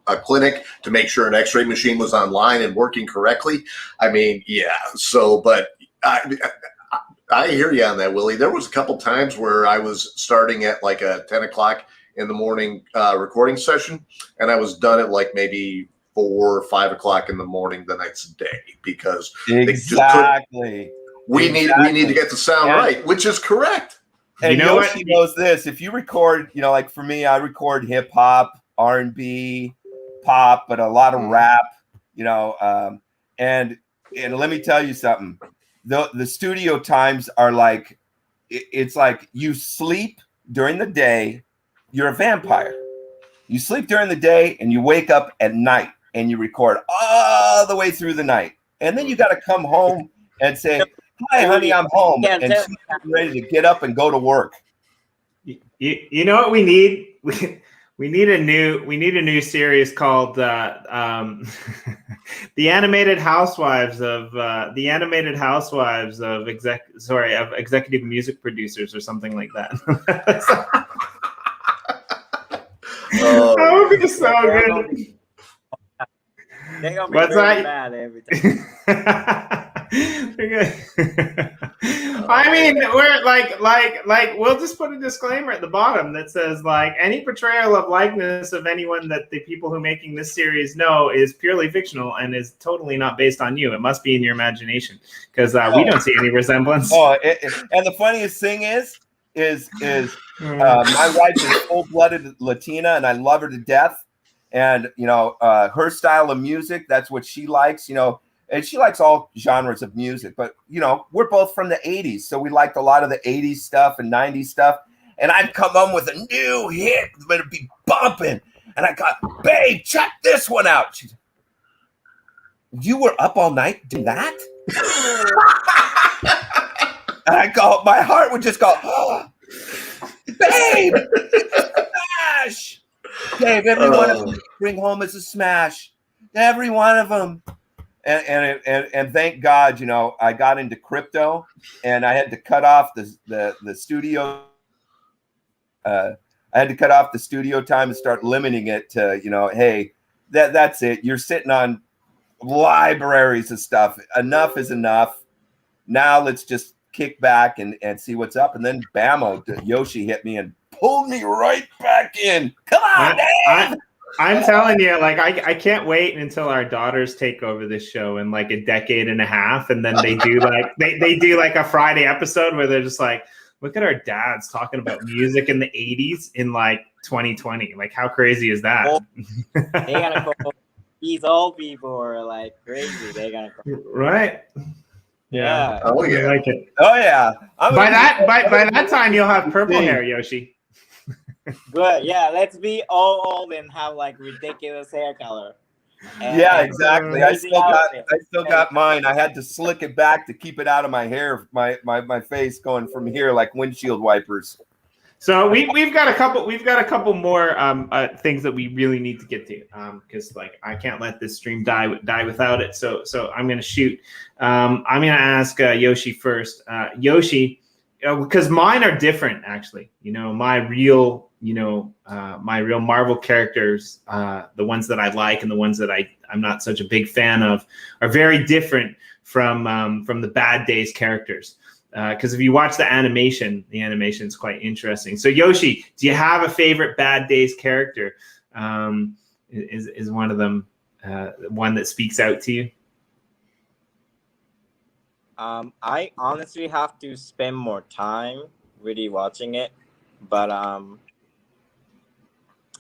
a clinic to make sure an X-ray machine was online and working correctly. I mean, yeah. So, but I hear you on that, Willie. There was a couple times where I was starting at a 10 o'clock in the morning recording session, and I was done at maybe 4 or 5 o'clock in the morning the next day, because
exactly.
We need to get the sound right, which is correct.
And Yoshi knows this. If you record, for me, I record hip hop, R&B, pop, but a lot of rap, and let me tell you something. The studio times are it's like you sleep during the day, you're a vampire. You sleep during the day and you wake up at night and you record all the way through the night. And then you got to come home and say, "Hi, honey, I'm home." And she's ready to get up and go to work.
You know what we need? We need a new series called the animated housewives of executive music producers or something like that. That would be so good.
They're gonna be very bad every time.
I mean, we're like we'll just put a disclaimer at the bottom that says like any portrayal of likeness of anyone that the people who are making this series know is purely fictional and is totally not based on you. It must be in your imagination because we don't see any resemblance.
And the funniest thing is my wife is full-blooded Latina and I love her to death. And, her style of music, that's what she likes, and she likes all genres of music. But, we're both from the 80s. So we liked a lot of the 80s stuff and 90s stuff. And I'd come home with a new hit that would be bumping. And I got, "Babe, check this one out." She's, "You were up all night doing that?" And I go, my heart would just go, "Oh, babe, smash." Dave, every one of them you bring home is a smash. Every one of them. And thank God, I got into crypto and I had to cut off the studio. I had to cut off the studio time and start limiting it to, hey, that's it. You're sitting on libraries of stuff. Enough is enough. Now let's just kick back and see what's up. And then bammo, Yoshi hit me and pulled me right back in. Come on, Dave!
I'm telling you, like I can't wait until our daughters take over this show in like a decade and a half, and then they do like they do like a Friday episode where they're just like, "Look at our dads talking about music in the '80s in like 2020. Like, how crazy is that?"
They gotta go. These old people are like crazy. They gotta go.
Right. Yeah.
Oh yeah.
I like it.
Oh yeah.
By that time, you'll have purple hair, Yoshi.
Good. Yeah. Let's be all old and have like ridiculous hair color. And
yeah, exactly. I still got mine. I had to slick it back to keep it out of my hair, my face going from here like windshield wipers.
So we've got a couple more things that we really need to get to because like I can't let this stream die without it. So I'm gonna shoot. I'm gonna ask Yoshi first. Yoshi, because mine are different actually. My real Marvel characters, the ones that I like and the ones that I'm not such a big fan of, are very different from the Bad Days characters. Because if you watch the animation is quite interesting. So Yoshi, do you have a favorite Bad Days character? Is one of them one that speaks out to you?
I honestly have to spend more time really watching it, but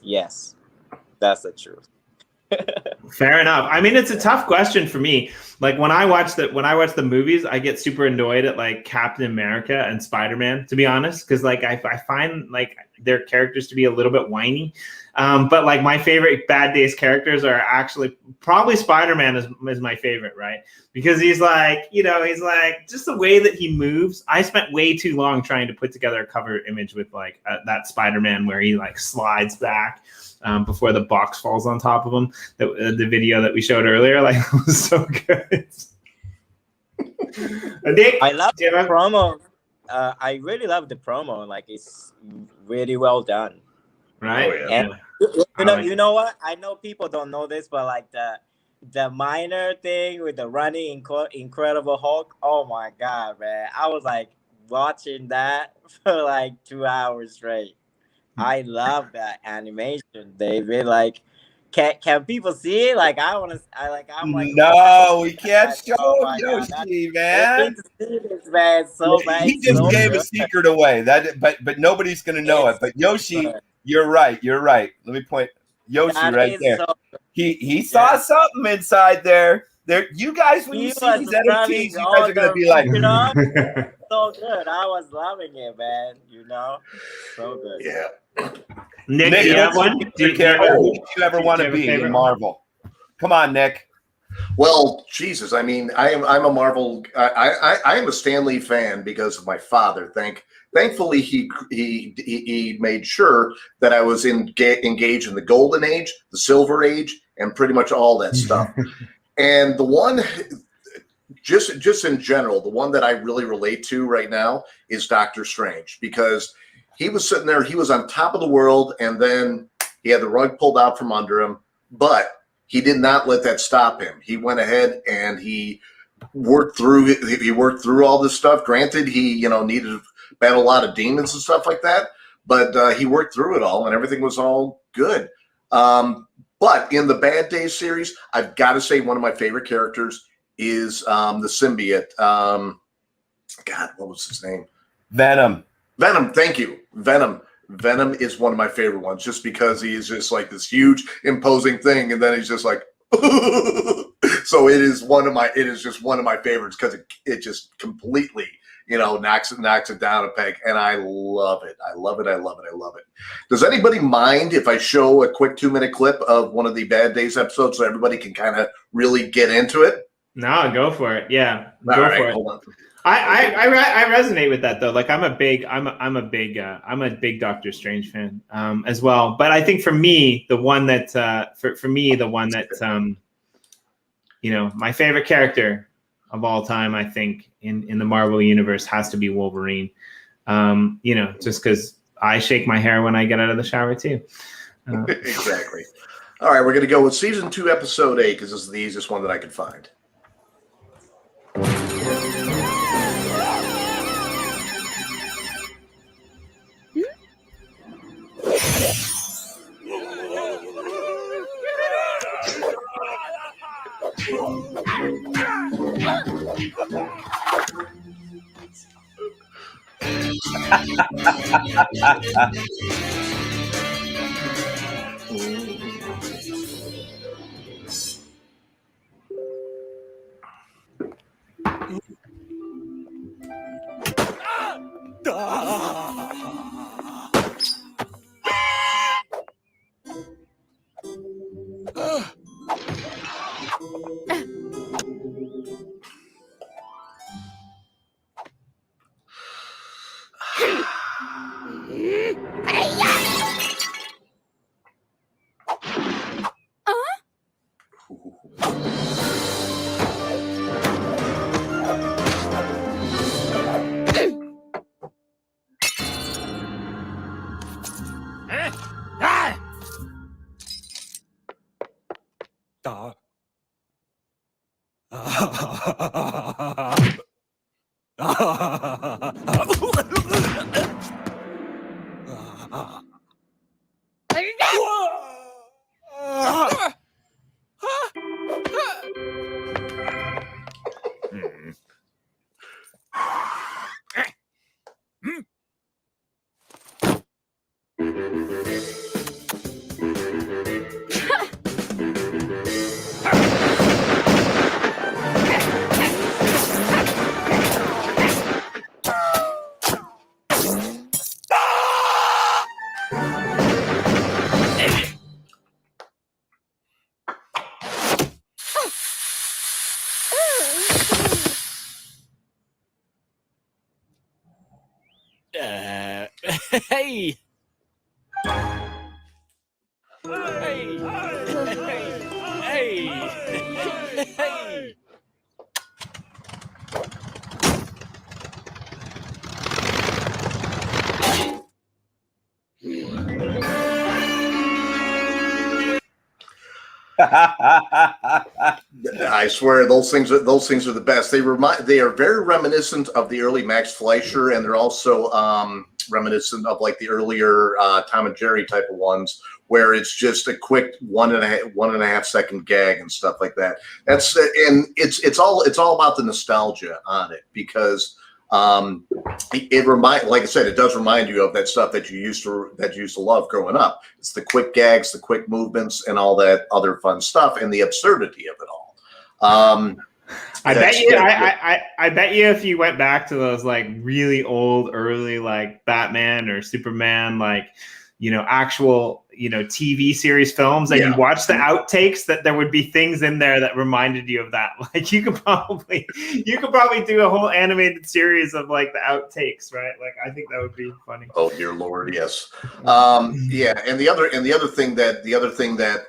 yes, that's the truth.
Fair enough. I mean, it's a tough question for me. Like when I watch the movies, I get super annoyed at like Captain America and Spider-Man, to be honest, because like I find like their characters to be a little bit whiny. But like my favorite Bad Days characters are actually probably Spider-Man is my favorite, right? Because he's like just the way that he moves. I spent way too long trying to put together a cover image with like that Spider-Man where he like slides back before the box falls on top of him. The video that we showed earlier, like, was so good. Nick,
I love the promo. I really love the promo. Like, it's really well done.
Right.
Oh, yeah.
And you know what? I know people don't know this, but like the minor thing with the running Incredible Hulk. Oh my God, man! I was like watching that for like 2 hours straight. I love that animation, David. Like, can people see it? Like, I'm like,
no, we can't show Yoshi, man.
See this, man. So bad.
He just gave a secret away. But nobody's gonna know it. But Yoshi, you're right. Let me point Yoshi right there. He saw something inside there. You guys, when you
He
see
was
these NFTs,
running
you guys
all
are gonna
the
be like,
you know, so good. I was loving it, man. You know, so good.
Yeah.
Nick,
Nick,
do you have
what's
one?
your
Do you,
favorite character?
have,
Who did you ever want
do
to
you have a
be in
favorite?
Marvel? Come on, Nick.
Well, Jesus, I mean, I'm a Marvel. I am a Stan Lee fan because of my father. Thankfully, he made sure that I was engaged in the Golden Age, the Silver Age, and pretty much all that stuff. And the one, just in general, the one that I really relate to right now is Doctor Strange, because he was sitting there, he was on top of the world, and then he had the rug pulled out from under him, but he did not let that stop him. He went ahead and he worked through it. He worked through all this stuff. Granted, he needed to battle a lot of demons and stuff like that, but he worked through it all, and everything was all good. But in the Bad Days series, I've got to say one of my favorite characters is the symbiote. God, what was his name?
Venom.
Venom. Thank you, Venom. Venom is one of my favorite ones, just because he is just like this huge, imposing thing, and then he's just like. So it is just one of my favorites, because it just completely knocks it down a peg, and I love it. I love it. I love it. I love it. Does anybody mind if I show a quick 2-minute clip of one of the Bad Days episodes so everybody can kind of really get into it?
No, go for it. Yeah,
All
go
right,
for it.
hold on.
I resonate with that though. Like I'm a big Doctor Strange fan as well. But I think for me, the one that my favorite character of all time, I think in the Marvel universe, has to be Wolverine. Just because I shake my hair when I get out of the shower too.
Exactly. All right, we're gonna go with season 2, episode 8, because this is the easiest one that I could find.
Hey! Hey! Hey! Hey!
I swear those things are the best. They are very reminiscent of the early Max Fleischer, and they're also reminiscent of like the earlier Tom and Jerry type of ones, where it's just a quick 1.5 second gag and stuff like that. It's all about the nostalgia on it, because like I said, it does remind you of that stuff that you used to love growing up. It's the quick gags, the quick movements, and all that other fun stuff, and the absurdity of it all.
I bet
That's
you.
good.
I bet you if you went back to those like really old, early like Batman or Superman, like actual TV series films, and
Yeah.
you watch the outtakes, that there would be things in there that reminded you of that. Like you could probably do a whole animated series of like the outtakes, right? Like I think that would be funny.
Oh dear Lord, yes. Yeah, and the other thing that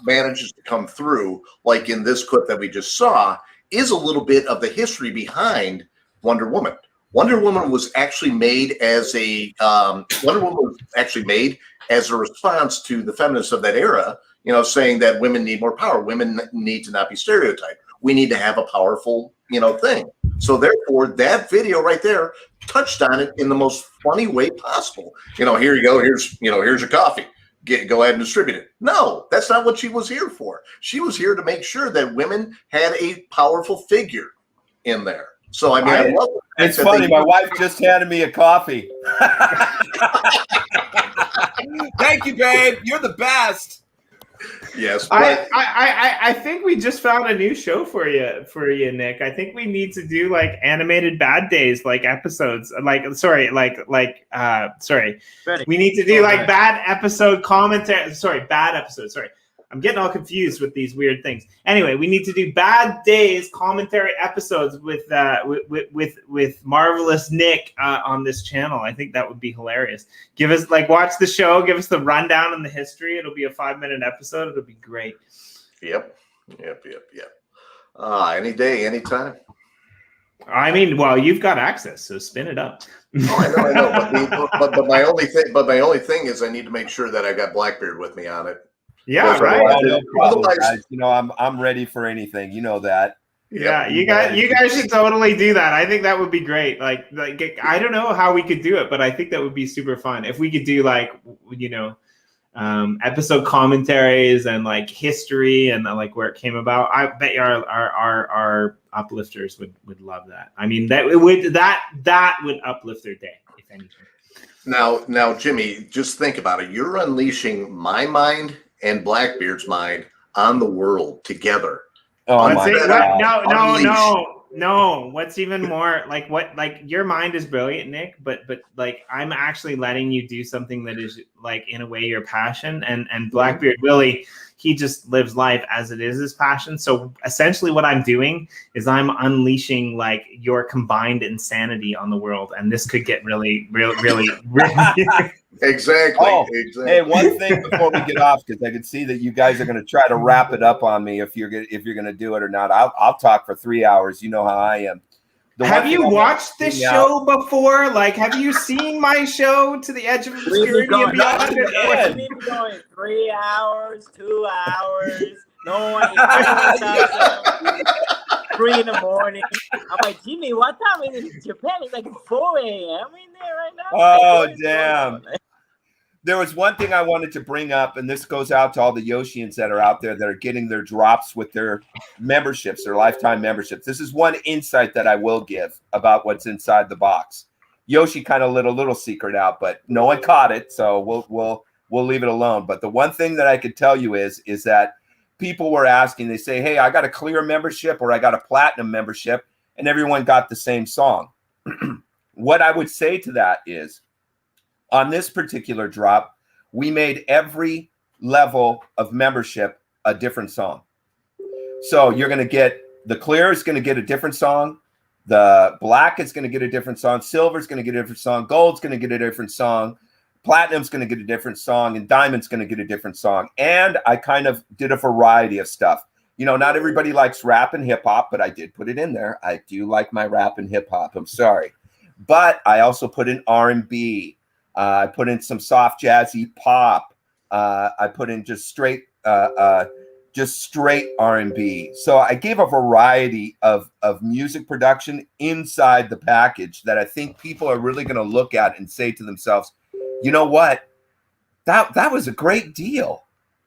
manages to come through, like in this clip that we just saw, is a little bit of the history behind Wonder Woman. Wonder Woman was actually made as a response to the feminists of that era, saying that women need more power, women need to not be stereotyped, we need to have a powerful thing. So therefore, that video right there touched on it in the most funny way possible. Here you go. Here's your coffee. Go ahead and distribute it. No, that's not what she was here for. She was here to make sure that women had a powerful figure in there. So I mean, I love it.
It's funny. My wife just handed me a coffee. Thank you, babe. You're the best.
Yes,
I think we just found a new show for you, Nick. I think we need to do like animated Bad Days, like episodes. Sorry. We need to do like bad episode commentary. Bad episodes. Sorry. I'm getting all confused with these weird things. Anyway, we need to do Bad Days commentary episodes with Marvelous Nick on this channel. I think that would be hilarious. Give us watch the show, give us the rundown and the history. It'll be a 5-minute episode. It'll be great.
Yep. Any day, anytime.
I mean, well, you've got access, so spin it up.
Oh, I know. But my only thing is I need to make sure that I got Blackbeard with me on it.
Yeah, right.
No problem, guys. I'm ready for anything. You know that.
Yeah, you guys should totally do that. I think that would be great. Like I don't know how we could do it, but I think that would be super fun if we could do episode commentaries and like history and like where it came about. I bet you our uplifters would love that. I mean, that would uplift their day, if anything.
Now, Jimmy, just think about it. You're unleashing my mind and Blackbeard's mind on the world together.
Oh my God.
No. What's even more your mind is brilliant, Nick, but like I'm actually letting you do something that is like in a way your passion, and Blackbeard Willie, he just lives life as it is his passion. So essentially what I'm doing is I'm unleashing like your combined insanity on the world, and this could get really
Exactly.
Hey, one thing before we get off, because I can see that you guys are going to try to wrap it up on me if you're going to do it or not. I'll talk for 3 hours. You know how I am.
Have you watched this show before? Like, have you seen my show To the Edge of Obscurity and Beyond?
We keep going 3 hours, 2 hours. No one. 3 in the morning. I'm like, Jimmy, what time is it in Japan? It's like 4 a.m. in there right now.
Oh, damn. There was one thing I wanted to bring up, and this goes out to all the Yoshians that are out there that are getting their drops with their memberships, their lifetime memberships. This is one insight that I will give about what's inside the box. Yoshi kind of let a little secret out, but no one caught it, so we'll leave it alone. But the one thing that I could tell you is that people were asking, they say, hey, I got a clear membership or I got a platinum membership, and everyone got the same song. What I would say to that is, on this particular drop, we made every level of membership a different song. So you're going to get the clear is going to get a different song. The black is going to get a different song. Silver is going to get a different song. Gold's going to get a different song. Platinum's going to get a different song. And diamond's going to get a different song. And I kind of did a variety of stuff. Not everybody likes rap and hip hop, but I did put it in there. I do like my rap and hip hop. I'm sorry. But I also put in R&B. I put in some soft jazzy pop. I put in just straight R&B. So I gave a variety of music production inside the package that I think people are really going to look at and say to themselves, you know what? That was a great deal.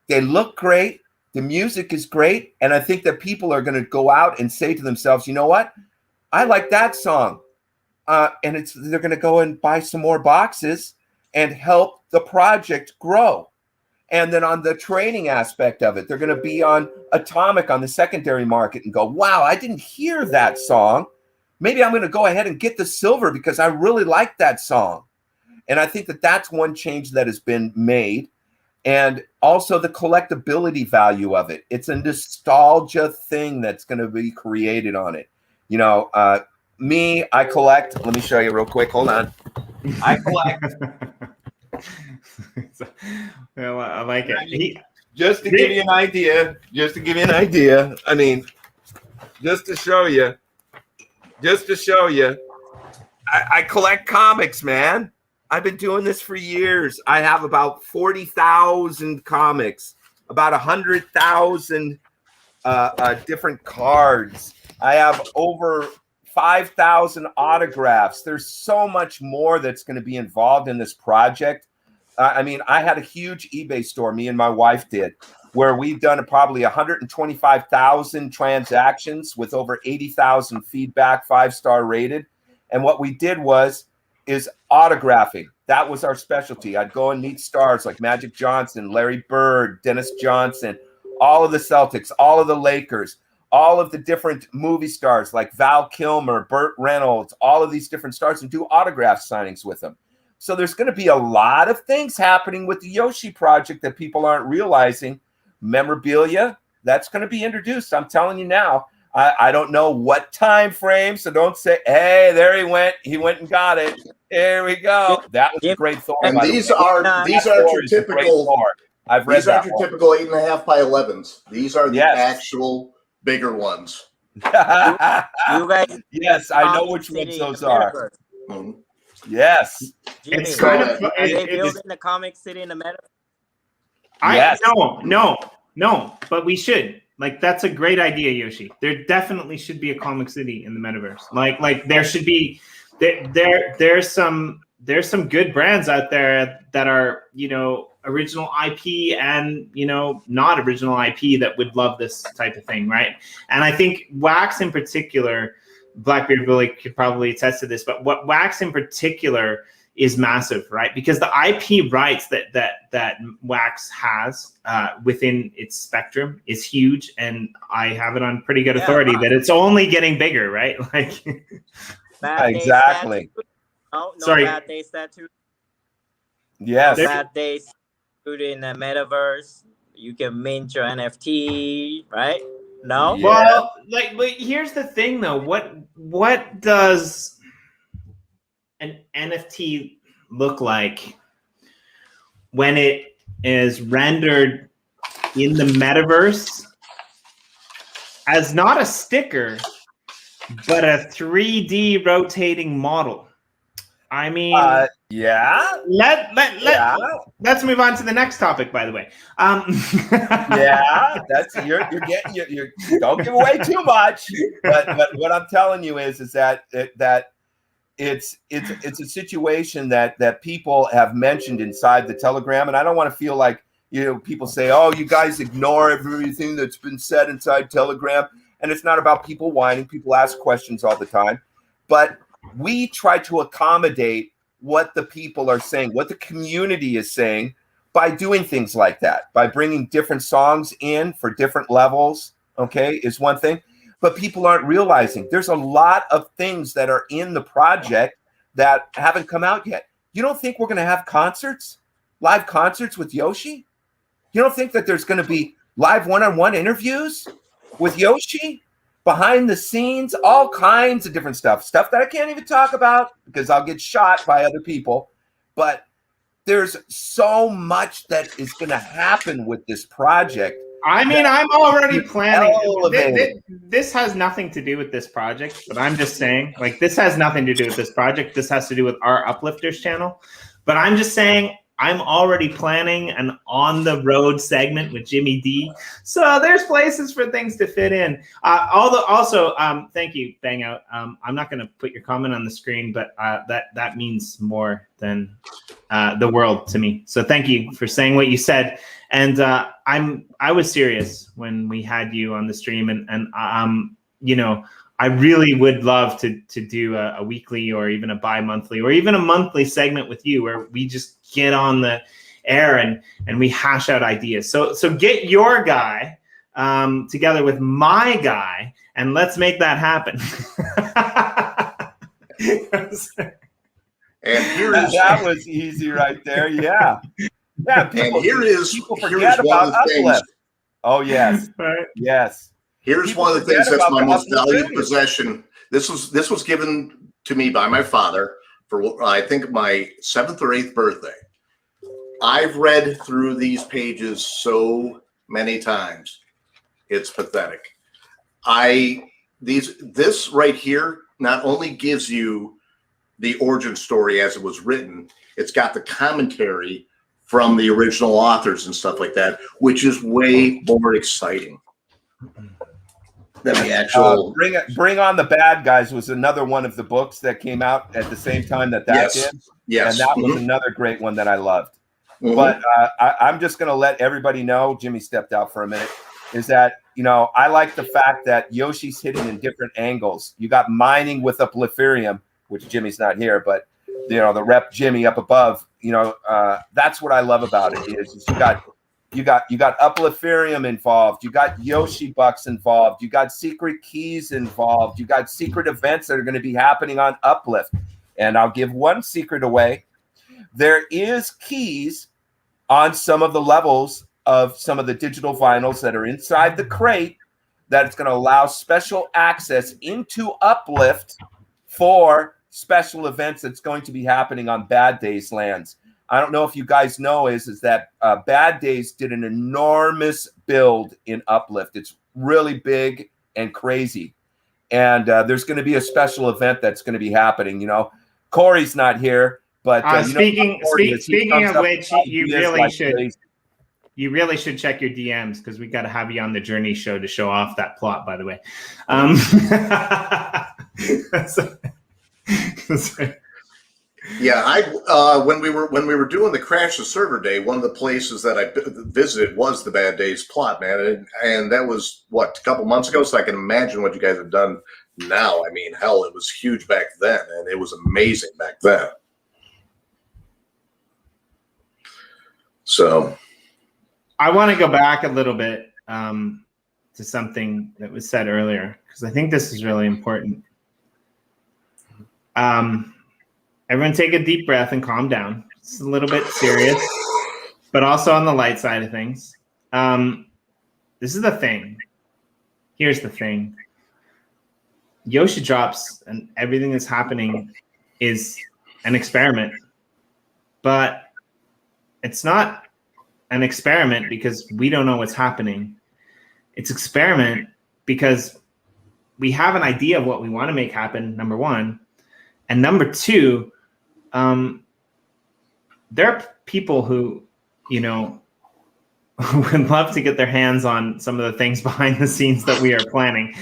They look great. The music is great. And I think that people are going to go out and say to themselves, you know what? I like that song. And they're going to go and buy some more boxes and help the project grow. And then on the training aspect of it, they're going to be on Atomic on the secondary market and go, wow, I didn't hear that song. Maybe I'm going to go ahead and get the silver because I really like that song. And I think that that's one change that has been made. And also the collectability value of it. It's a nostalgia thing that's going to be created on it. You know, I collect. Let me show you real quick. Hold on. I collect.
Well, I like it.
Just to give you an idea. I mean, just to show you. I collect comics, man. I've been doing this for years. I have about 40,000 comics, about 100,000 different cards. I have over 5,000 autographs. There's so much more that's going to be involved in this project. I mean, I had a huge eBay store, me and my wife did, where we've done probably 125,000 transactions with over 80,000 feedback, 5-star rated. And what we did is autographing. That was our specialty. I'd go and meet stars like Magic Johnson, Larry Bird, Dennis Johnson, all of the Celtics, all of the Lakers, all of the different movie stars like Val Kilmer, Burt Reynolds, all of these different stars, and do autograph signings with them. So there's going to be a lot of things happening with the Yoshi project that people aren't realizing. Memorabilia, that's going to be introduced. I'm telling you now. I don't know what time frame, so don't say, hey, there he went and got it. There we go. That was a great thought.
And these aren't your typical.
I've read
these aren't your typical 8.5 by 11s. These are the actual bigger ones.
You guys,
yes, I know which ones those are.
Mm-hmm.
Yes,
Jimmy,
it's kind of.
Are they building the comic city in the meta?
Yes.
No, but we should. Like, that's a great idea, Yoshi. There definitely should be a comic city in the metaverse. Like there should be. There's some good brands out there that are, you know, original IP and, you know, not original IP that would love this type of thing, right? And I think Wax in particular, Blackbeard Billy could probably attest to this, but what Wax in particular is massive, right? Because the IP rights that Wax has within its spectrum is huge, and I have it on pretty good authority that it's only getting bigger, right? Like,
exactly.
No,
sorry.
Bad Days tattoo.
Yes.
Bad Days put in the metaverse. You can mint your NFT, right? No.
Yeah.
Well, but here's the thing, though. What does an NFT look like when it is rendered in the metaverse as not a sticker, but a 3D rotating model? I mean, let's move on to the next topic, by the way.
Yeah, that's you're don't give away too much. But what I'm telling you is that it's a situation that people have mentioned inside the Telegram, and I don't want to feel like, you know, people say, oh, you guys ignore everything that's been said inside Telegram, and it's not about people whining. People ask questions all the time, but we try to accommodate what the people are saying, what the community is saying, by doing things like that, by bringing different songs in for different levels. Okay, is one thing. But people aren't realizing there's a lot of things that are in the project that haven't come out yet. You don't think we're going to have concerts, live concerts with Yoshi? You don't think that there's going to be live one-on-one interviews with Yoshi, behind the scenes, all kinds of different stuff that I can't even talk about because I'll get shot by other people. But there's so much that is going to happen with this project.
I mean, I'm already planning. This has nothing to do with this project, but I'm just saying, like, this has nothing to do with this project. This has to do with our Uplifters channel. But I'm just saying, I'm already planning an on-the-road segment with Jimmy D. So there's places for things to fit in. Thank you, Bang Out. I'm not going to put your comment on the screen, but that means more than the world to me. So thank you for saying what you said. And I was serious when we had you on the stream, and you know, I really would love to do a weekly or even a bi-monthly or even a monthly segment with you where we just get on air and we hash out ideas. So get your guy together with my guy, and let's make that happen.
And here's
that was easy right there. Yeah. Yeah. People,
and
people
here
forget
is one
about
of the things.
Uplift. Oh, yes.
Right.
Yes.
Here's
People
one of the
forget
things that's
about
my
the
most
Uplift
valued
radio.
possession. This was given to me by my father for, I think, my 7th or 8th birthday. I've read through these pages so many times. It's pathetic. This right here not only gives you the origin story as it was written, it's got the commentary from the original authors and stuff like that, which is way more exciting than the actual.
Bring on the Bad Guys was another one of the books that came out at the same time that
Yes.
did.
Yes.
And that was another great one that I loved.
Mhm.
But I'm just going to let everybody know, Jimmy stepped out for a minute, is that, I like the fact that Yoshi's hidden in different angles. You got mining with Upliferium, which Jimmy's not here, but, the rep Jimmy up above, that's what I love about it is you got Upliferium involved. You got Yoshi Bucks involved. You got secret keys involved. You got secret events that are going to be happening on Uplift. And I'll give one secret away. There is keys on some of the levels of some of the digital vinyls that are inside the crate that it's going to allow special access into Uplift for special events that's going to be happening on Bad Days lands. I don't know if you guys know is that Bad Days did an enormous build in Uplift. It's really big and crazy. And there's going to be a special event that's going to be happening. Corey's not here, but
speaking of which, you really should check your DMs because we got to have you on the Journey show to show off that plot. By the way,
yeah, when we were doing the Crash the Server Day, one of the places that I visited was the Bad Days plot, man, and that was a couple months ago. So I can imagine what you guys have done now. I mean, hell, it was huge back then, and it was amazing back then. So,
I want to go back a little bit to something that was said earlier because I think this is really important. Everyone take a deep breath and calm down. It's a little bit serious, but also on the light side of things. This is the thing. Here's the thing. Yoshi Drops and everything that's happening is an experiment, but it's not an experiment because we don't know what's happening. It's experiment because we have an idea of what we want to make happen, number one. And number two, there are people who, who would love to get their hands on some of the things behind the scenes that we are planning,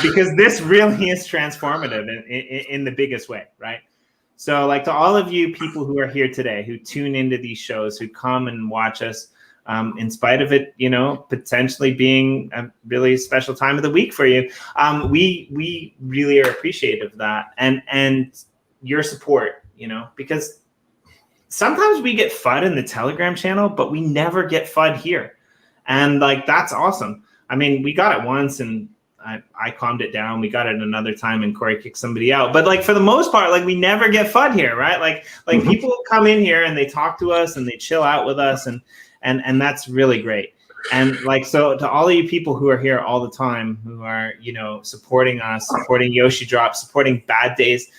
because this really is transformative in the biggest way, right? So to all of you people who are here today, who tune into these shows, who come and watch us, in spite of it, potentially being a really special time of the week for you, we really are appreciative of that and your support, because sometimes we get FUD in the Telegram channel, but we never get FUD here. And that's awesome. I mean, we got it once and I calmed it down. We got it another time and Corey kicked somebody out. But for the most part, we never get FUD here, right? People come in here and they talk to us and they chill out with us and that's really great. And so to all of you people who are here all the time, who are, supporting us, supporting Yoshi Drops, supporting Bad Days,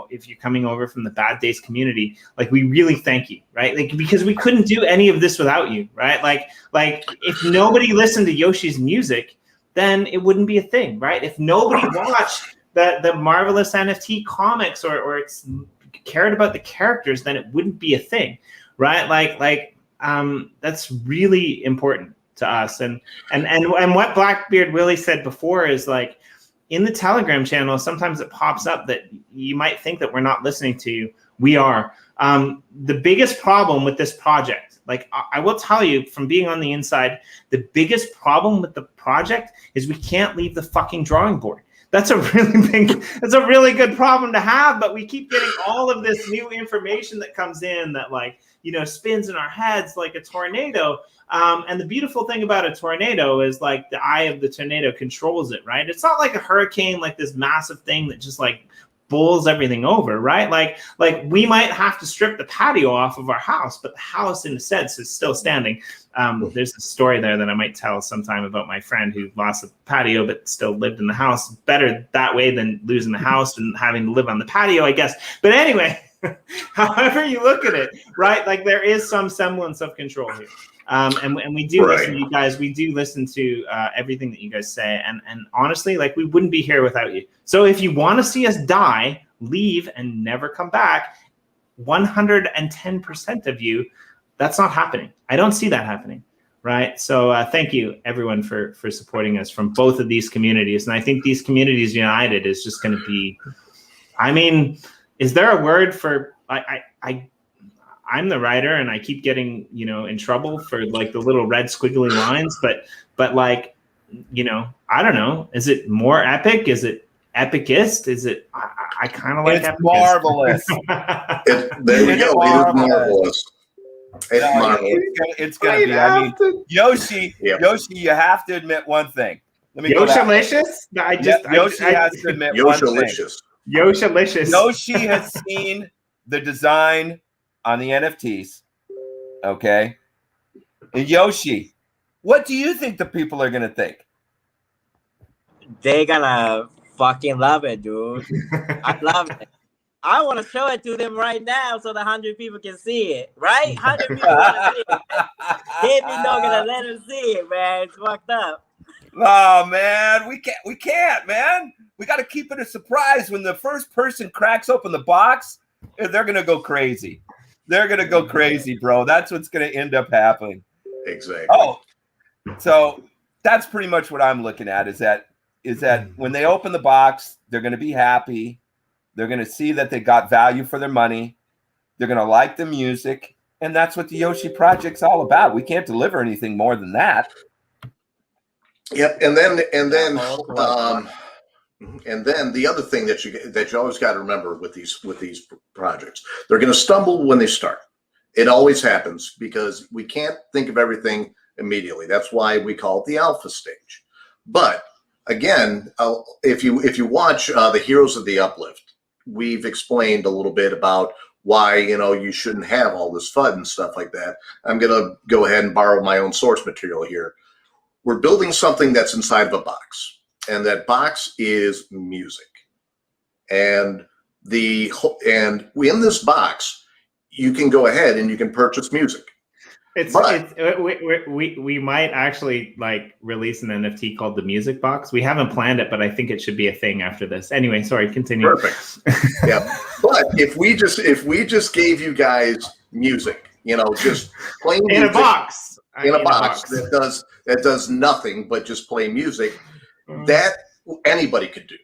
if you're coming over from the Bad Days community, we really thank you, right? Because we couldn't do any of this without you, right? If nobody listened to Yoshi's music, then it wouldn't be a thing, right? If nobody watched the marvelous NFT comics or it's cared about the characters, then it wouldn't be a thing, right? That's really important to us. And what Blackbeard Willie said before is in the Telegram channel, sometimes it pops up that you might think that we're not listening to you. We are. The biggest problem with this project, I will tell you from being on the inside, the biggest problem with the project is we can't leave the fucking drawing board. That's a really good problem to have, but we keep getting all of this new information that comes in that spins in our heads like a tornado. And the beautiful thing about a tornado is like the eye of the tornado controls it, right? It's not like a hurricane, like this massive thing that just like bowls everything over, right? Like we might have to strip the patio off of our house, but the house in a sense is still standing. There's a story there that I might tell sometime about my friend who lost the patio but still lived in the house. Better that way than losing the house and having to live on the patio, I guess. But anyway, however you look at it, right? Like there is some semblance of control here. And we do listen to you guys. We do listen to everything that you guys say. And honestly, like we wouldn't be here without you. So if you want to see us die, leave, and never come back, 110% of you, that's not happening. I don't see that happening, right? So thank you, everyone, for supporting us from both of these communities. And I think these communities united is just going to be, I mean, is there a word for, I'm the writer and I keep getting, in trouble for like the little red squiggly lines, but like, I don't know. Is it more epic? Is it epicist? Is it, I kind of like
it's
epicist.
Marvelous.
There we go. It is marvelous. It's marvelous.
It's gonna be. I mean, Yoshi, you have to admit one thing. Let me
Yoshi-licious?
Yoshi has to admit one thing.
Yoshi-licious.
Yoshi has seen the design on the NFTs. Okay. And Yoshi, what do you think the people are gonna think?
They're gonna fucking love it, dude. I love it. I want to show it to them right now so the 100 people can see it, right? 100 people want to see it. David's not gonna let them see it, man. It's fucked up.
Oh man, we can't, man. We got to keep it a surprise. When the first person cracks open the box, they're gonna go crazy. They're gonna go crazy, bro. That's what's gonna end up happening.
Exactly.
Oh, so that's pretty much what I'm looking at. Is that when they open the box, they're gonna be happy. They're going to see that they got value for their money. They're going to like the music. And that's what the Yoshi Project's all about. We can't deliver anything more than that.
Yep. And then the other thing that you always got to remember with these projects, they're going to stumble when they start. It always happens because we can't think of everything immediately. That's why we call it the alpha stage. But again, if you watch the Heroes of the Uplift, we've explained a little bit about why, you shouldn't have all this FUD and stuff like that. I'm going to go ahead and borrow my own source material here. We're building something that's inside of a box, and that box is music. And in this box, you can go ahead and you can purchase music.
We might actually like release an NFT called the Music Box. We haven't planned it, but I think it should be a thing after this. Anyway, sorry, continue.
Perfect. Yeah, but if we just gave you guys music, just plain
in
music,
a box,
that does nothing but just play music, that anybody could do.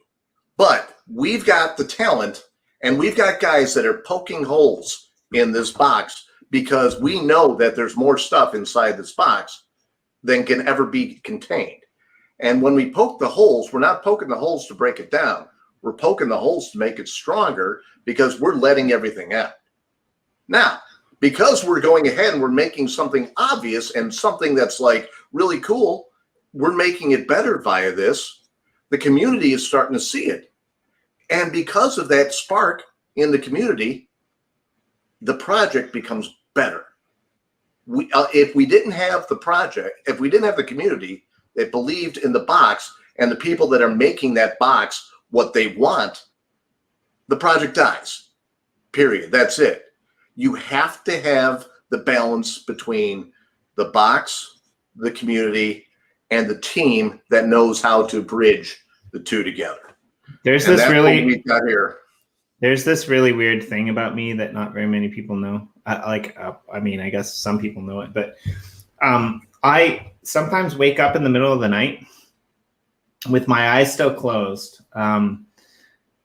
But we've got the talent, and we've got guys that are poking holes in this box, because we know that there's more stuff inside this box than can ever be contained. And when we poke the holes, we're not poking the holes to break it down. We're poking the holes to make it stronger, because we're letting everything out. Now, because we're going ahead and we're making something obvious and something that's like really cool, we're making it better via this. The community is starting to see it. And because of that spark in the community, the project becomes better. If we didn't have the project, if we didn't have the community that believed in the box and the people that are making that box what they want, the project dies. Period. That's it. You have to have the balance between the box, the community, and the team that knows how to bridge the two together.
There's
and
this
that's
really
what we got here.
There's this really weird thing about me that not very many people know. I mean, I guess some people know it, but I sometimes wake up in the middle of the night with my eyes still closed. I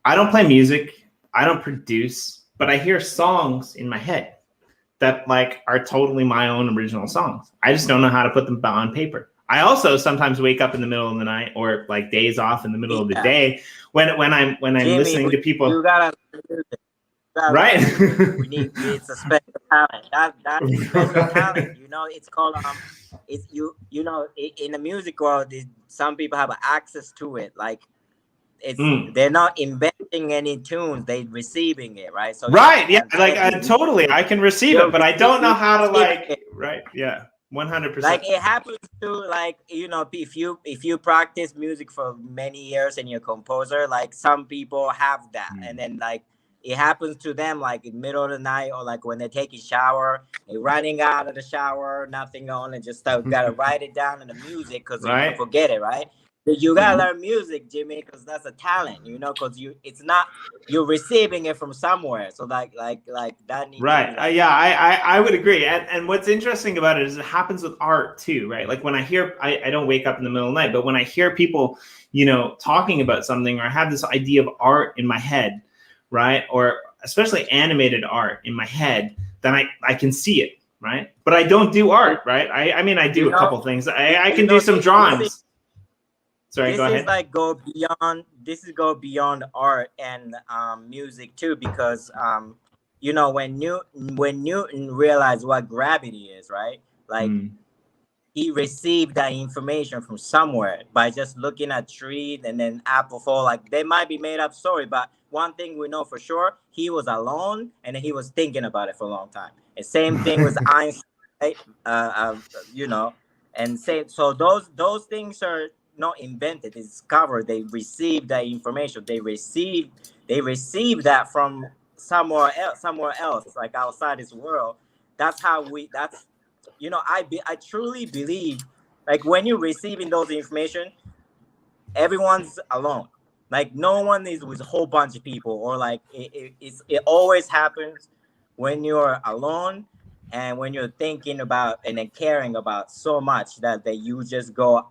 don't play music. I don't produce, but I hear songs in my head that like are totally my own original songs. I just don't know how to put them on paper. I also sometimes wake up in the middle of the night or like days off in the middle of the day when I'm
Jimmy,
listening to people.
You gotta
Right.
It's a special talent. That's special talent. You know, it's called it's you know in the music world, some people have access to it. Like they're not inventing any tunes, they're receiving it, right? So
right, yeah, like totally, I can receive it, but I don't know how to like. Right, yeah, 100%.
Like it happens to like if you practice music for many years and you're a composer, like some people have that, and then like it happens to them like in the middle of the night or like when they take a shower, they're running out of the shower, nothing on, and just gotta write it down in the music because you can forget it, right? You gotta learn music, Jimmy, because that's a talent, because it's not you're receiving it from somewhere. So like that needs
right.
to be
Yeah, I would agree. And what's interesting about it is it happens with art too, right? Like when I hear, I don't wake up in the middle of the night, but when I hear people, talking about something, or I have this idea of art in my head, right? Or especially animated art in my head, then I can see it, right? But I don't do art, right? I mean, I do a couple things. I can do some drawings. Sorry, go ahead.
This is go beyond art and music too, because when Newton realized what gravity is, right? Like he received that information from somewhere by just looking at trees and then apple fall. Like they might be made up story, but one thing we know for sure, he was alone and he was thinking about it for a long time. And same thing with Einstein, right? And so those things are not invented, it's discovered. They received that information. They received that from somewhere else, like outside this world. That's how I truly believe, like when you're receiving those information, everyone's alone. Like no one is with a whole bunch of people, or like it always happens when you're alone and when you're thinking about and then caring about so much that you just go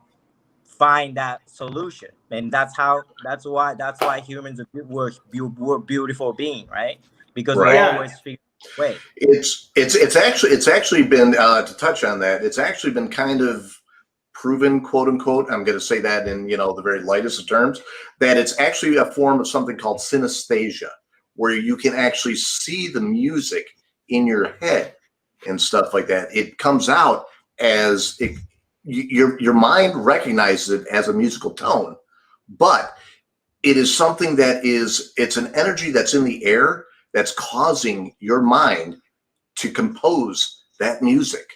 find that solution. And that's why humans we're beautiful being, right? Because we always figure a way.
It's actually been to touch on that, it's actually been kind of proven, quote unquote, I'm going to say that in the very lightest of terms, that it's actually a form of something called synesthesia, where you can actually see the music in your head and stuff like that. It comes out as your mind recognizes it as a musical tone, but it is something it's an energy that's in the air that's causing your mind to compose that music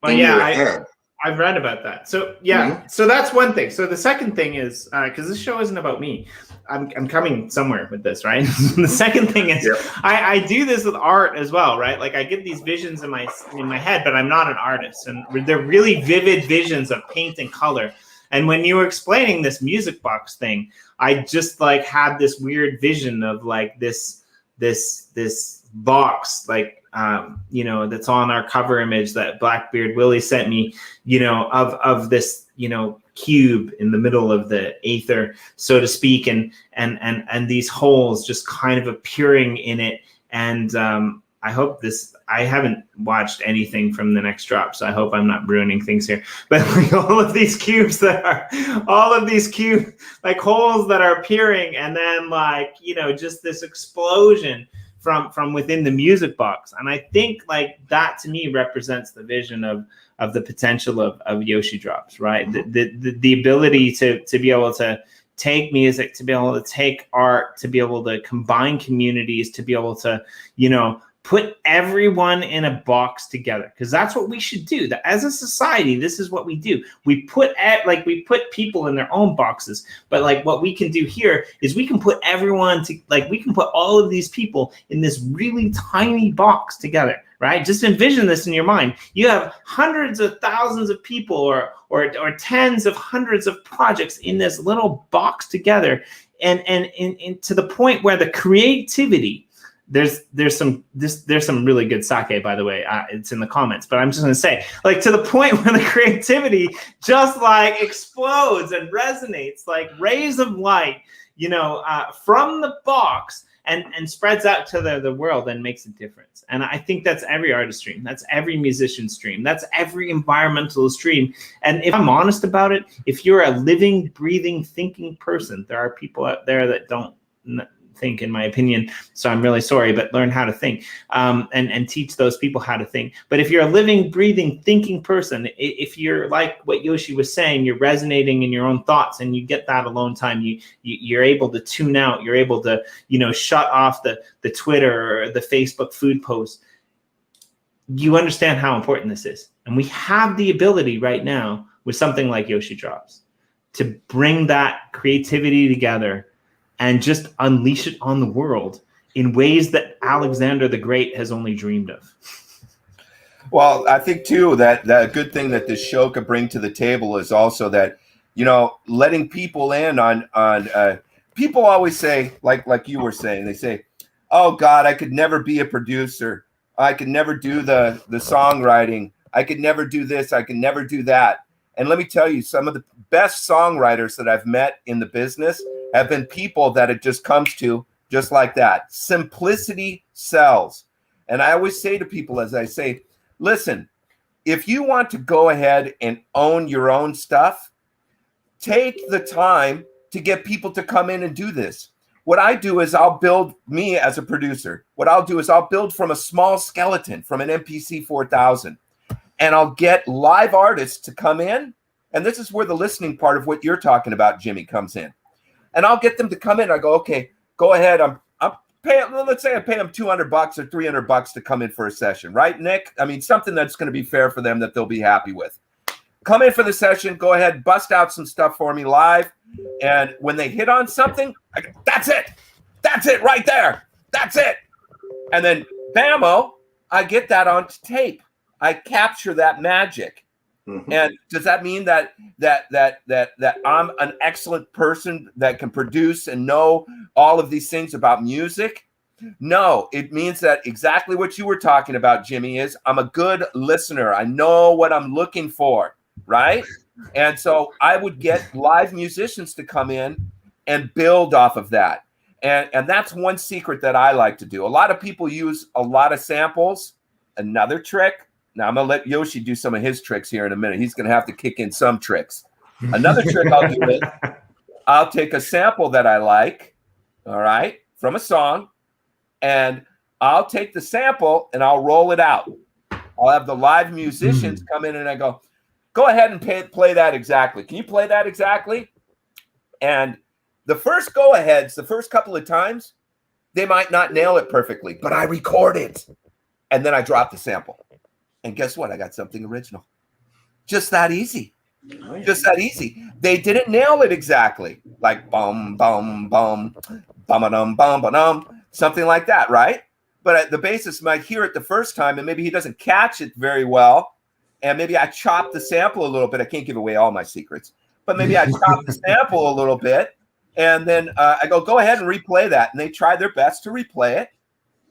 in your head.
I've read about that. So so that's one thing. So the second thing is, because this show isn't about me, I'm coming somewhere with this, right? The second thing is, I do this with art as well, right? Like I get these visions in my head, but I'm not an artist, and they're really vivid visions of paint and color. And when you were explaining this music box thing, I just like had this weird vision of like this box, like that's on our cover image that Blackbeard Willie sent me, of this cube in the middle of the aether, so to speak, and these holes just kind of appearing in it. And I hope I haven't watched anything from the next drop, so I hope I'm not ruining things here. But like all of these cubes like holes that are appearing, and then like just this explosion from within the music box. And I think like that to me represents the vision of the potential of Yoshi Drops, right? The ability to be able to take music, to be able to take art, to be able to combine communities, to be able to, put everyone in a box together, because that's what we should do. That as a society, this is what we do. We put people in their own boxes, but like what we can do here is we can put everyone to we can put all of these people in this really tiny box together, right? Just envision this in your mind. You have hundreds of thousands of people or tens of hundreds of projects in this little box together, and to the point where the creativity, there's some really good sake, by the way. It's in the comments, but I'm just going to say, like, to the point where the creativity just like explodes and resonates like rays of light, from the box, and spreads out to the world and makes a difference. And I think that's every artist dream. That's every musician's dream. That's every environmentalist dream. And if I'm honest about it, if you're a living, breathing, thinking person, there are people out there that don't think, in my opinion. So I'm really sorry, but learn how to think, and teach those people how to think. But if you're a living, breathing, thinking person, if you're like what Yoshi was saying, you're resonating in your own thoughts, and you get that alone time, you're able to tune out, you're able to, shut off the Twitter or the Facebook food post. You understand how important this is. And we have the ability right now with something like Yoshi Drops to bring that creativity together and just unleash it on the world in ways that Alexander the Great has only dreamed of.
Well, I think too that a good thing that this show could bring to the table is also that, letting people in on people always say, like you were saying, they say, oh God, I could never be a producer. I could never do the songwriting. I could never do this. I could never do that. And let me tell you, some of the best songwriters that I've met in the business have been people that it just comes to just like that. Simplicity sells. And I always say to people, as I say, listen, if you want to go ahead and own your own stuff, take the time to get people to come in and do this. What I do is I'll build me as a producer. What I'll do is I'll build from a small skeleton, from an MPC 4000. And I'll get live artists to come in. And this is where the listening part of what you're talking about, Jimmy, comes in. And I'll get them to come in. I go, okay, go ahead. I'm paying, let's say I pay them $200 or $300 to come in for a session, right, Nick? I mean, something that's going to be fair for them that they'll be happy with. Come in for the session. Go ahead, bust out some stuff for me live. And when they hit on something, I go, that's it. That's it right there. That's it. And then, bammo, I get that on tape. I capture that magic. Mm-hmm. And does that mean that I'm an excellent person that can produce and know all of these things about music? No, it means that exactly what you were talking about, Jimmy, is I'm a good listener. I know what I'm looking for, right? And so I would get live musicians to come in and build off of that. And that's one secret that I like to do. A lot of people use a lot of samples. Another trick. Now, I'm going to let Yoshi do some of his tricks here in a minute. He's going to have to kick in some tricks. Another trick I'll do is I'll take a sample that I like, all right, from a song, and I'll take the sample and I'll roll it out. I'll have the live musicians come in and I go ahead and play that exactly. Can you play that exactly? And the first go-aheads, the first couple of times, they might not nail it perfectly, but I record it. And then I drop the sample. And guess what? I got something original. Just that easy. Oh, yeah. Just that easy. They didn't nail it exactly. Like bum, bum, bum, bum-a-dum, bum-ba-dum, something like that, right? But the bassist might hear it the first time, and maybe he doesn't catch it very well. And maybe I chop the sample a little bit. I can't give away all my secrets. But maybe I chop the sample a little bit. And then I go ahead and replay that. And they try their best to replay it.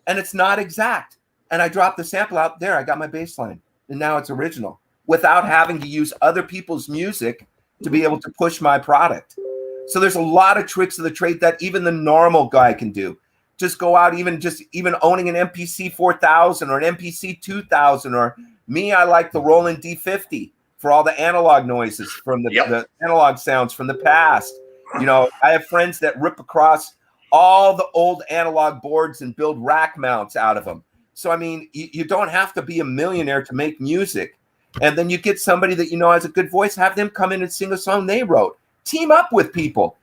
And it's not exact. And I drop the sample out there. I got my bass line. And now it's original without having to use other people's music to be able to push my product. So there's a lot of tricks of the trade that even the normal guy can do. Just go out, even owning an MPC 4000 or an MPC 2000, or me, I like the Roland D50 for all the analog noises from the analog sounds from the past. I have friends that rip across all the old analog boards and build rack mounts out of them. So, I mean, you don't have to be a millionaire to make music. And then you get somebody that has a good voice, have them come in and sing a song they wrote. Team up with people,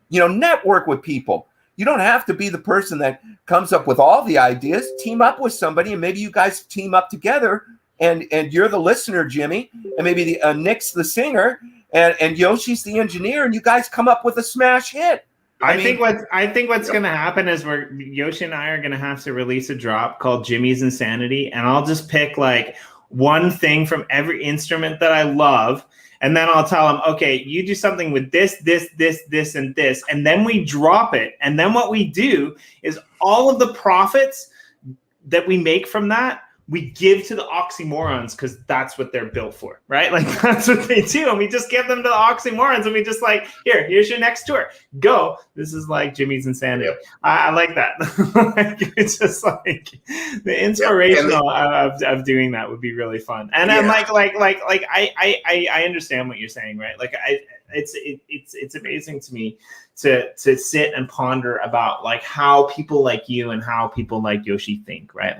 network with people. You don't have to be the person that comes up with all the ideas. Team up with somebody, and maybe you guys team up together, and you're the listener, Jimmy, and maybe Nick's the singer, and Yoshi's the engineer, and you guys come up with a smash hit. I think what's going to happen is Yoshi and I are going to have to release a drop called Jimmy's Insanity, and I'll just pick like one thing from every instrument that I love, and then I'll tell him, okay, you do something with this, and this, and then we drop it, and then what we do is all of the profits that we make from that,
we give to the oxymorons because that's what they're built for, right? Like that's what they do. And we just give them to the oxymorons and we just like, here's your next tour. Go. This is like Jimmy's Insanity.
Yep.
I like that. Like, it's just like the inspirational of doing that would be really fun. And I'm like I understand what you're saying, right? Like it's amazing to me to sit and ponder about like how people like you and how people like Yoshi think, right?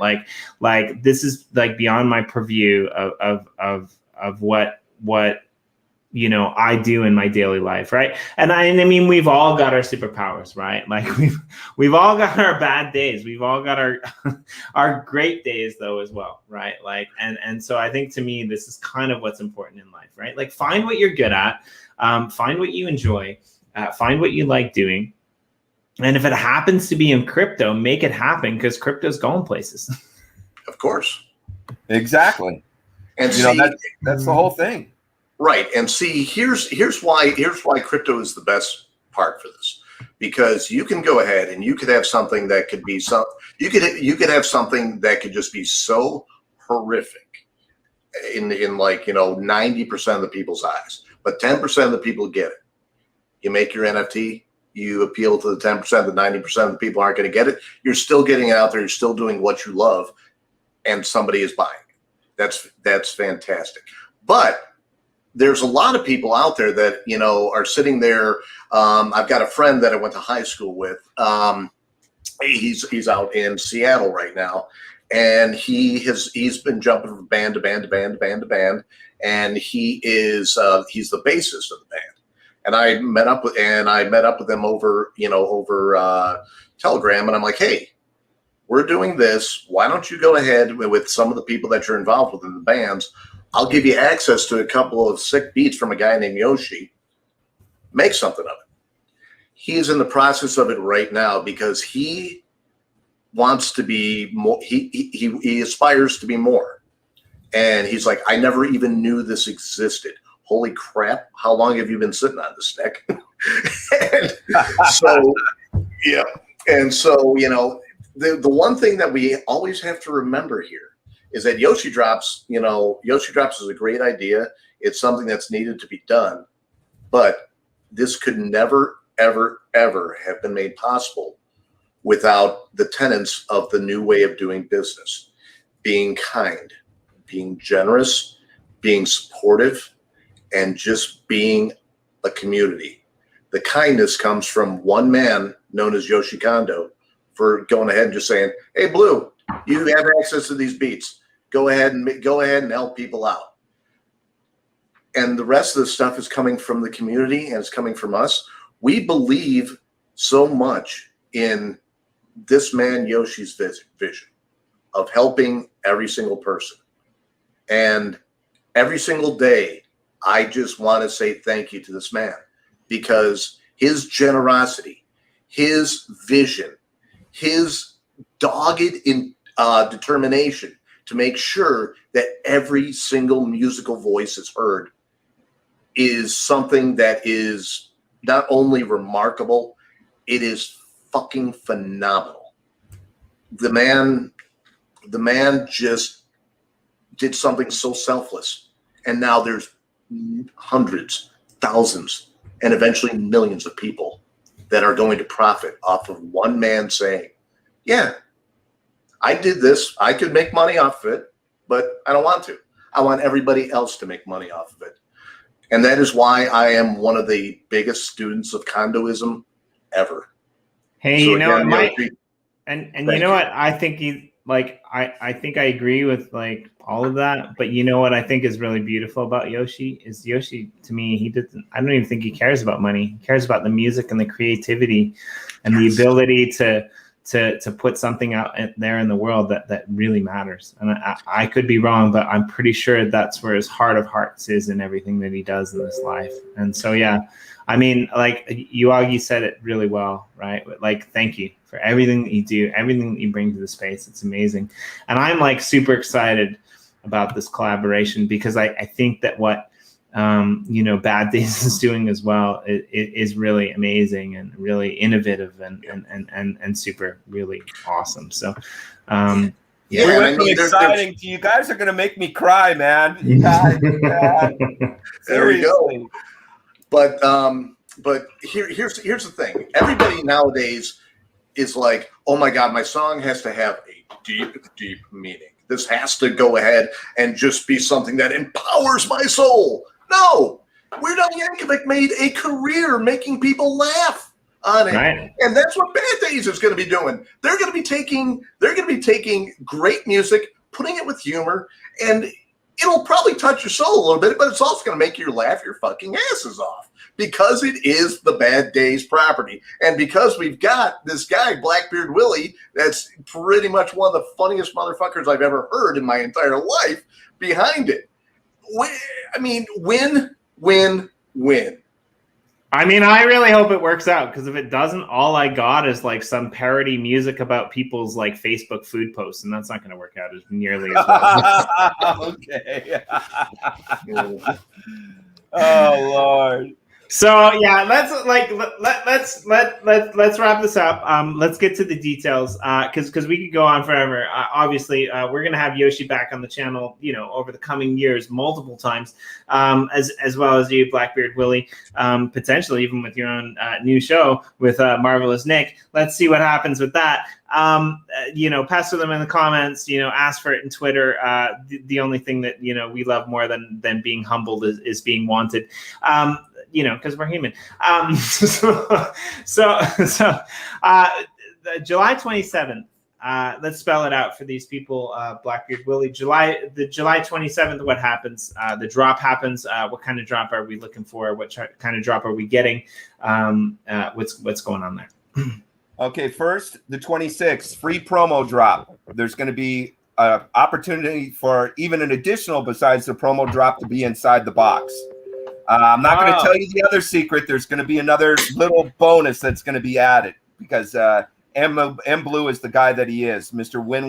Like this is like beyond my purview of what I do in my daily life, right? And I mean we've all got our superpowers, right? Like we've all got our bad days, we've all got our great days though as well, right? Like and so I think to me this is kind of what's important in life, right? Like find what you're good at, find what you enjoy, find what you like doing, and if it happens to be in crypto, make it happen because crypto's going places.
Of course.
Exactly.
And
that's the whole thing.
Right. And see, here's why crypto is the best part for this. Because you can go ahead and you could have something that could be you could have something that could just be so horrific in like 90% of the people's eyes, but 10% of the people get it. You make your NFT, you appeal to the 10%, the 90% of the people aren't going to get it. You're still getting it out there. You're still doing what you love, and somebody is buying it. That's fantastic. But there's a lot of people out there that, are sitting there. I've got a friend that I went to high school with. He's out in Seattle right now, and he's been jumping from band to band to band to band to band, and he's the bassist of the band. And I met up with them over Telegram, and I'm like, hey, we're doing this. Why don't you go ahead with some of the people that you're involved with in the bands? I'll give you access to a couple of sick beats from a guy named Yoshi. Make something of it. He's in the process of it right now because he wants to be more. He aspires to be more. And he's like, I never even knew this existed. Holy crap. How long have you been sitting on this, Nick? Yeah. And so, the one thing that we always have to remember here is that Yoshi Drops, Yoshi Drops is a great idea. It's something that's needed to be done, but this could never, ever, ever have been made possible without the tenets of the new way of doing business: being kind, being generous, being supportive, and just being a community. The kindness comes from one man known as Yoshi Kondo for going ahead and just saying, hey, Blue, you have access to these beats. Go ahead and help people out. And the rest of the stuff is coming from the community and it's coming from us. We believe so much in this man Yoshi's vision of helping every single person. And every single day, I just want to say thank you to this man because his generosity, his vision, his dogged determination to make sure that every single musical voice is heard is something that is not only remarkable, it is fucking phenomenal. The man just did something so selfless. And now there's hundreds, thousands, and eventually millions of people that are going to profit off of one man saying, yeah, I did this. I could make money off of it, but I don't want to. I want everybody else to make money off of it. And that is why I am one of the biggest students of condoism ever.
Hey,
So
you know,
again,
Mike,
Yoshi,
and
thank
you know
you.
what? I think I think I agree with like all of that. But you know what I think is really beautiful about Yoshi is Yoshi, to me, I don't even think he cares about money. He cares about the music and the creativity and the ability to put something out there in the world that really matters. And I could be wrong, but I'm pretty sure that's where his heart of hearts is in everything that he does in this life. And so, yeah, I mean, like Yuagi said it really well, right? Like, thank you for everything that you do, everything that you bring to the space. It's amazing. And I'm like super excited about this collaboration because I think that what Bad Days is doing as well is really amazing and really innovative and super really awesome. So
Yeah,
we
and I
went from
mean,
exciting to you guys are going to make me cry, man. You guys,
there you go.
seriously.
But here's the thing. Everybody nowadays is like, oh my God, my song has to have a deep meaning. This has to go ahead and just be something that empowers my soul. No, Weird Al Yankovic made a career making people laugh on it,
Right.
and that's what Bad Days is going to be doing. They're going to be taking great music, putting it with humor, and it'll probably touch your soul a little bit, but it's also going to make you laugh your fucking asses off because it is the Bad Days property. And because we've got this guy, Blackbeard Willie, that's pretty much one of the funniest motherfuckers I've ever heard in my entire life behind it. I mean, win.
I mean, I really hope it works out, because if it doesn't, all I got is like some parody music about people's like Facebook food posts, and that's not going to work out as nearly as well.
Okay. Oh Lord.
So yeah, let's wrap this up. Let's get to the details, because we could go on forever. Obviously, we're gonna have Yoshi back on the channel, over the coming years, multiple times, as well as you, Blackbeard Willie, potentially even with your own new show with Marvelous Nick. Let's see what happens with that. Pester them in the comments. Ask for it in Twitter. The only thing that we love more than being humbled is being wanted. Because we're human. July 27th. Let's spell it out for these people. Blackbeard Willie. July 27th. What happens? The drop happens. What kind of drop are we looking for? What kind of drop are we getting? What's going on there?
Okay, first, the 26th, free promo drop. There's going to be an opportunity for even an additional, besides the promo drop, to be inside the box. I'm not going to tell you the other secret. There's going to be another little bonus that's going to be added, because M Blue is the guy that he is. Mr. Win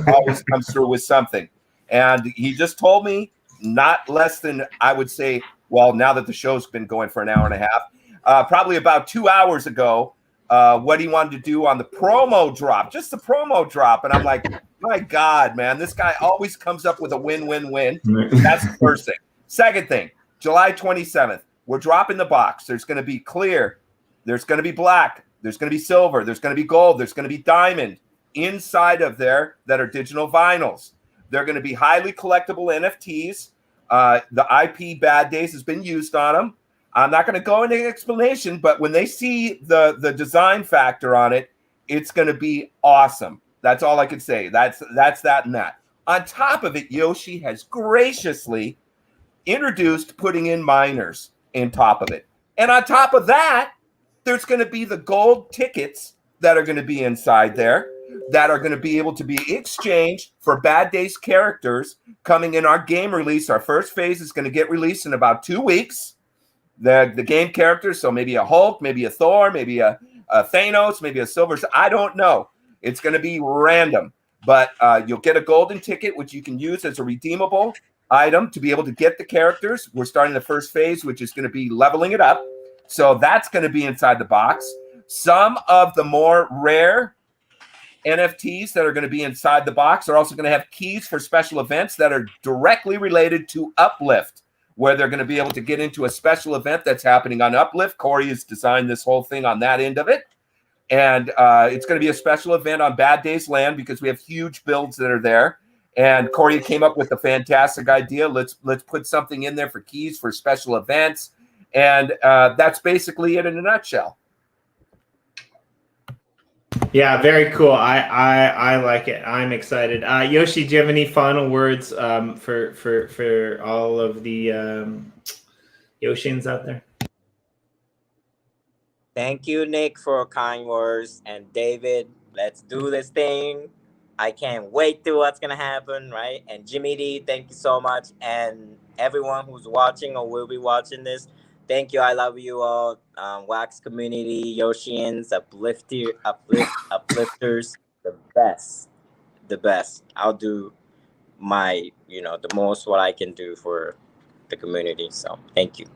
always comes through with something. And he just told me not less than, I would say, well, now that the show's been going for an hour and a half, probably about 2 hours ago, what he wanted to do on the promo drop, just the promo drop. And I'm like, my God, man, this guy always comes up with a win. That's the first thing. Second thing, July 27th, we're dropping the box. There's going to be clear. There's going to be black. There's going to be silver. There's going to be gold. There's going to be diamond inside of there that are digital vinyls. They're going to be highly collectible NFTs. The IP Bad Days has been used on them. I'm not going to go into explanation, but when they see the design factor on it, it's going to be awesome. That's all I can say. That's that and that. On top of it, Yoshi has graciously introduced putting in minors in top of it. And on top of that, there's going to be the gold tickets that are going to be inside there that are going to be able to be exchanged for Bad Days characters coming in our game release. Our first phase is going to get released in about 2 weeks. The game characters, so maybe a Hulk, maybe a Thor, maybe a Thanos, maybe a Silver. I don't know. It's going to be random. But you'll get a golden ticket, which you can use as a redeemable item to be able to get the characters. We're starting the first phase, which is going to be leveling it up. So that's going to be inside the box. Some of the more rare NFTs that are going to be inside the box are also going to have keys for special events that are directly related to Uplift, where they're going to be able to get into a special event that's happening on Uplift. Corey has designed this whole thing on that end of it. And it's going to be a special event on Bad Days Land because we have huge builds that are there. And Corey came up with a fantastic idea. Let's put something in there for keys for special events. And that's basically it in a nutshell.
Yeah, very cool. I like it. I'm excited. Yoshi, do you have any final words for all of the Yoshians out there?
Thank you, Nick, for kind words. And David, let's do this thing. I can't wait to what's going to happen, right? And Jimmy D, thank you so much. And everyone who's watching or will be watching this, thank you. I love you all. Wax community, Yoshians, uplifters, the best. I'll do my, the most what I can do for the community. So thank you.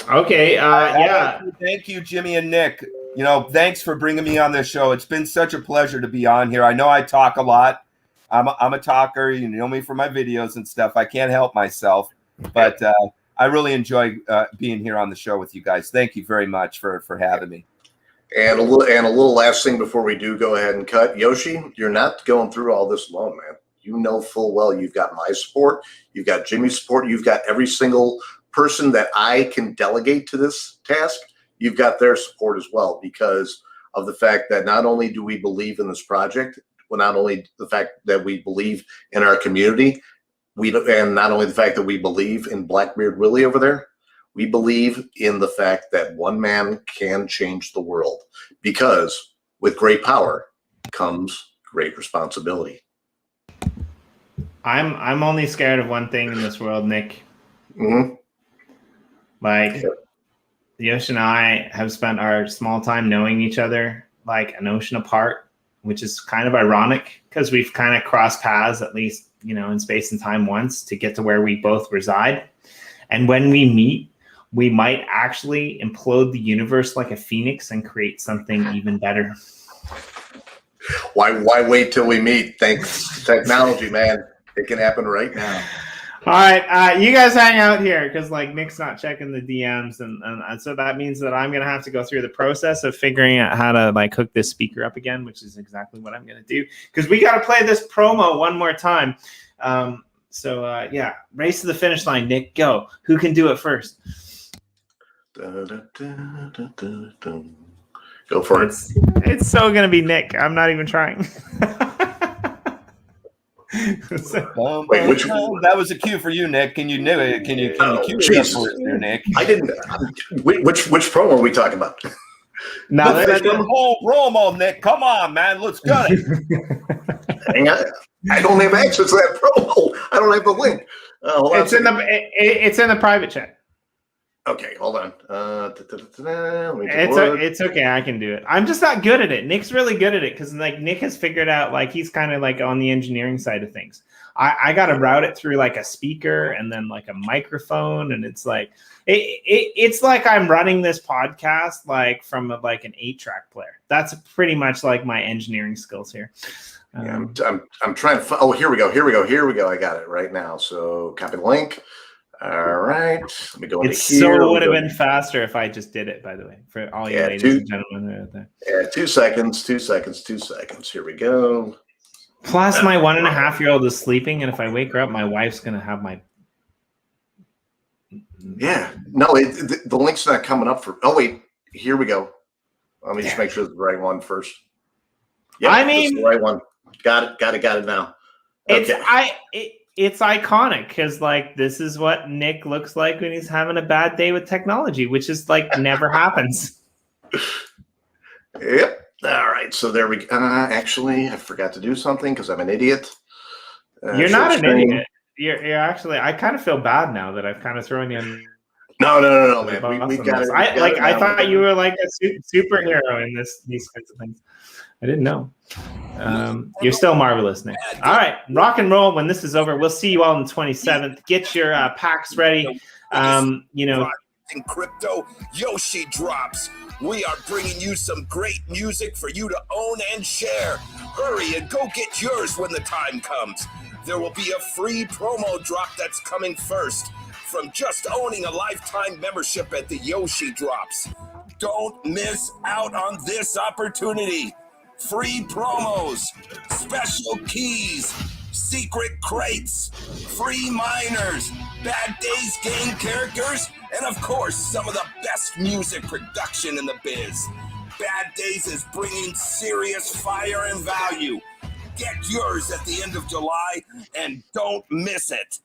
Okay. Yeah.
Thank you, Jimmy and Nick. Thanks for bringing me on this show. It's been such a pleasure to be on here. I know I talk a lot, I'm a talker. You know me from my videos and stuff. I can't help myself, but I really enjoy being here on the show with you guys. Thank you very much for having me.
And a little last thing before we do go ahead and cut. Yoshi, you're not going through all this alone, man. You know full well you've got my support, you've got Jimmy's support, you've got every single person that I can delegate to this task. You've got their support as well, because of the fact that not only do we believe in this project, well, not only the fact that we believe in our community, and not only the fact that we believe in Blackbeard Willie over there, we believe in the fact that one man can change the world, because with great power comes great responsibility.
I'm only scared of one thing in this world, Nick.
Mm-hmm.
Like, Yoshi and I have spent our small time knowing each other like an ocean apart, which is kind of ironic because we've kind of crossed paths, at least, you know, in space and time once, to get to where we both reside. And when we meet, we might actually implode the universe like a phoenix and create something even better.
Why wait till we meet? Thanks to technology, man. It can happen right now.
All right, you guys hang out here because like Nick's not checking the DMs, and so that means that I'm gonna have to go through the process of figuring out how to like hook this speaker up again, which is exactly what I'm gonna do because we gotta play this promo one more time. So yeah, race to the finish line, Nick. Go. Who can do it first?
Go for it.
It's so gonna be Nick. I'm not even trying.
Wait, that was a cue for you, Nick. Can you cue it up for us there, Nick?
I didn't. Which promo are we talking about?
Now
that's the whole promo, Nick. Come on, man. Let's go.
Hang on. I don't have access to that promo. I don't have the link.
It's in the private chat.
Okay, hold on.
It's okay. I can do it. I'm just not good at it. Nick's really good at it because like Nick has figured out like he's kind of like on the engineering side of things. I got to route it through like a speaker and then like a microphone, and it's like it's like I'm running this podcast like from an 8-track player. That's pretty much like my engineering skills here.
Yeah, I'm trying to. Oh, here we go. I got it right now. So copy the link. All right, let me go into here.
So would have been faster if I just did it, by the way, for all you ladies and gentlemen out there.
Yeah, 2 seconds. Here we go.
Plus, my 1.5-year-old is sleeping, and if I wake her up, my wife's going to have my...
Yeah, no, the link's not coming up for... Oh, wait, here we go. Let me just make sure it's the right one first. Yeah,
I mean...
the right one. Got it now. Okay.
It's iconic because like this is what Nick looks like when he's having a bad day with technology, which is like never happens.
Yep. All right. So there we go. Actually, I forgot to do something because I'm an idiot.
You're not an idiot. You're actually. I kind of feel bad now that I've kind of thrown you in.
No, man. We got it.
I thought you were like a superhero in these kinds of things. I didn't know. You're still marvelous, Nick. All right, rock and roll. When this is over, we'll see you all on the 27th. Get your packs ready.
In crypto, Yoshi Drops. We are bringing you some great music for you to own and share. Hurry and go get yours when the time comes. There will be a free promo drop that's coming first from just owning a lifetime membership at the Yoshi Drops. Don't miss out on this opportunity. Free promos, special keys, secret crates, free miners, Bad Days game characters, and of course, some of the best music production in the biz. Bad Days is bringing serious fire and value. Get yours at the end of July and don't miss it.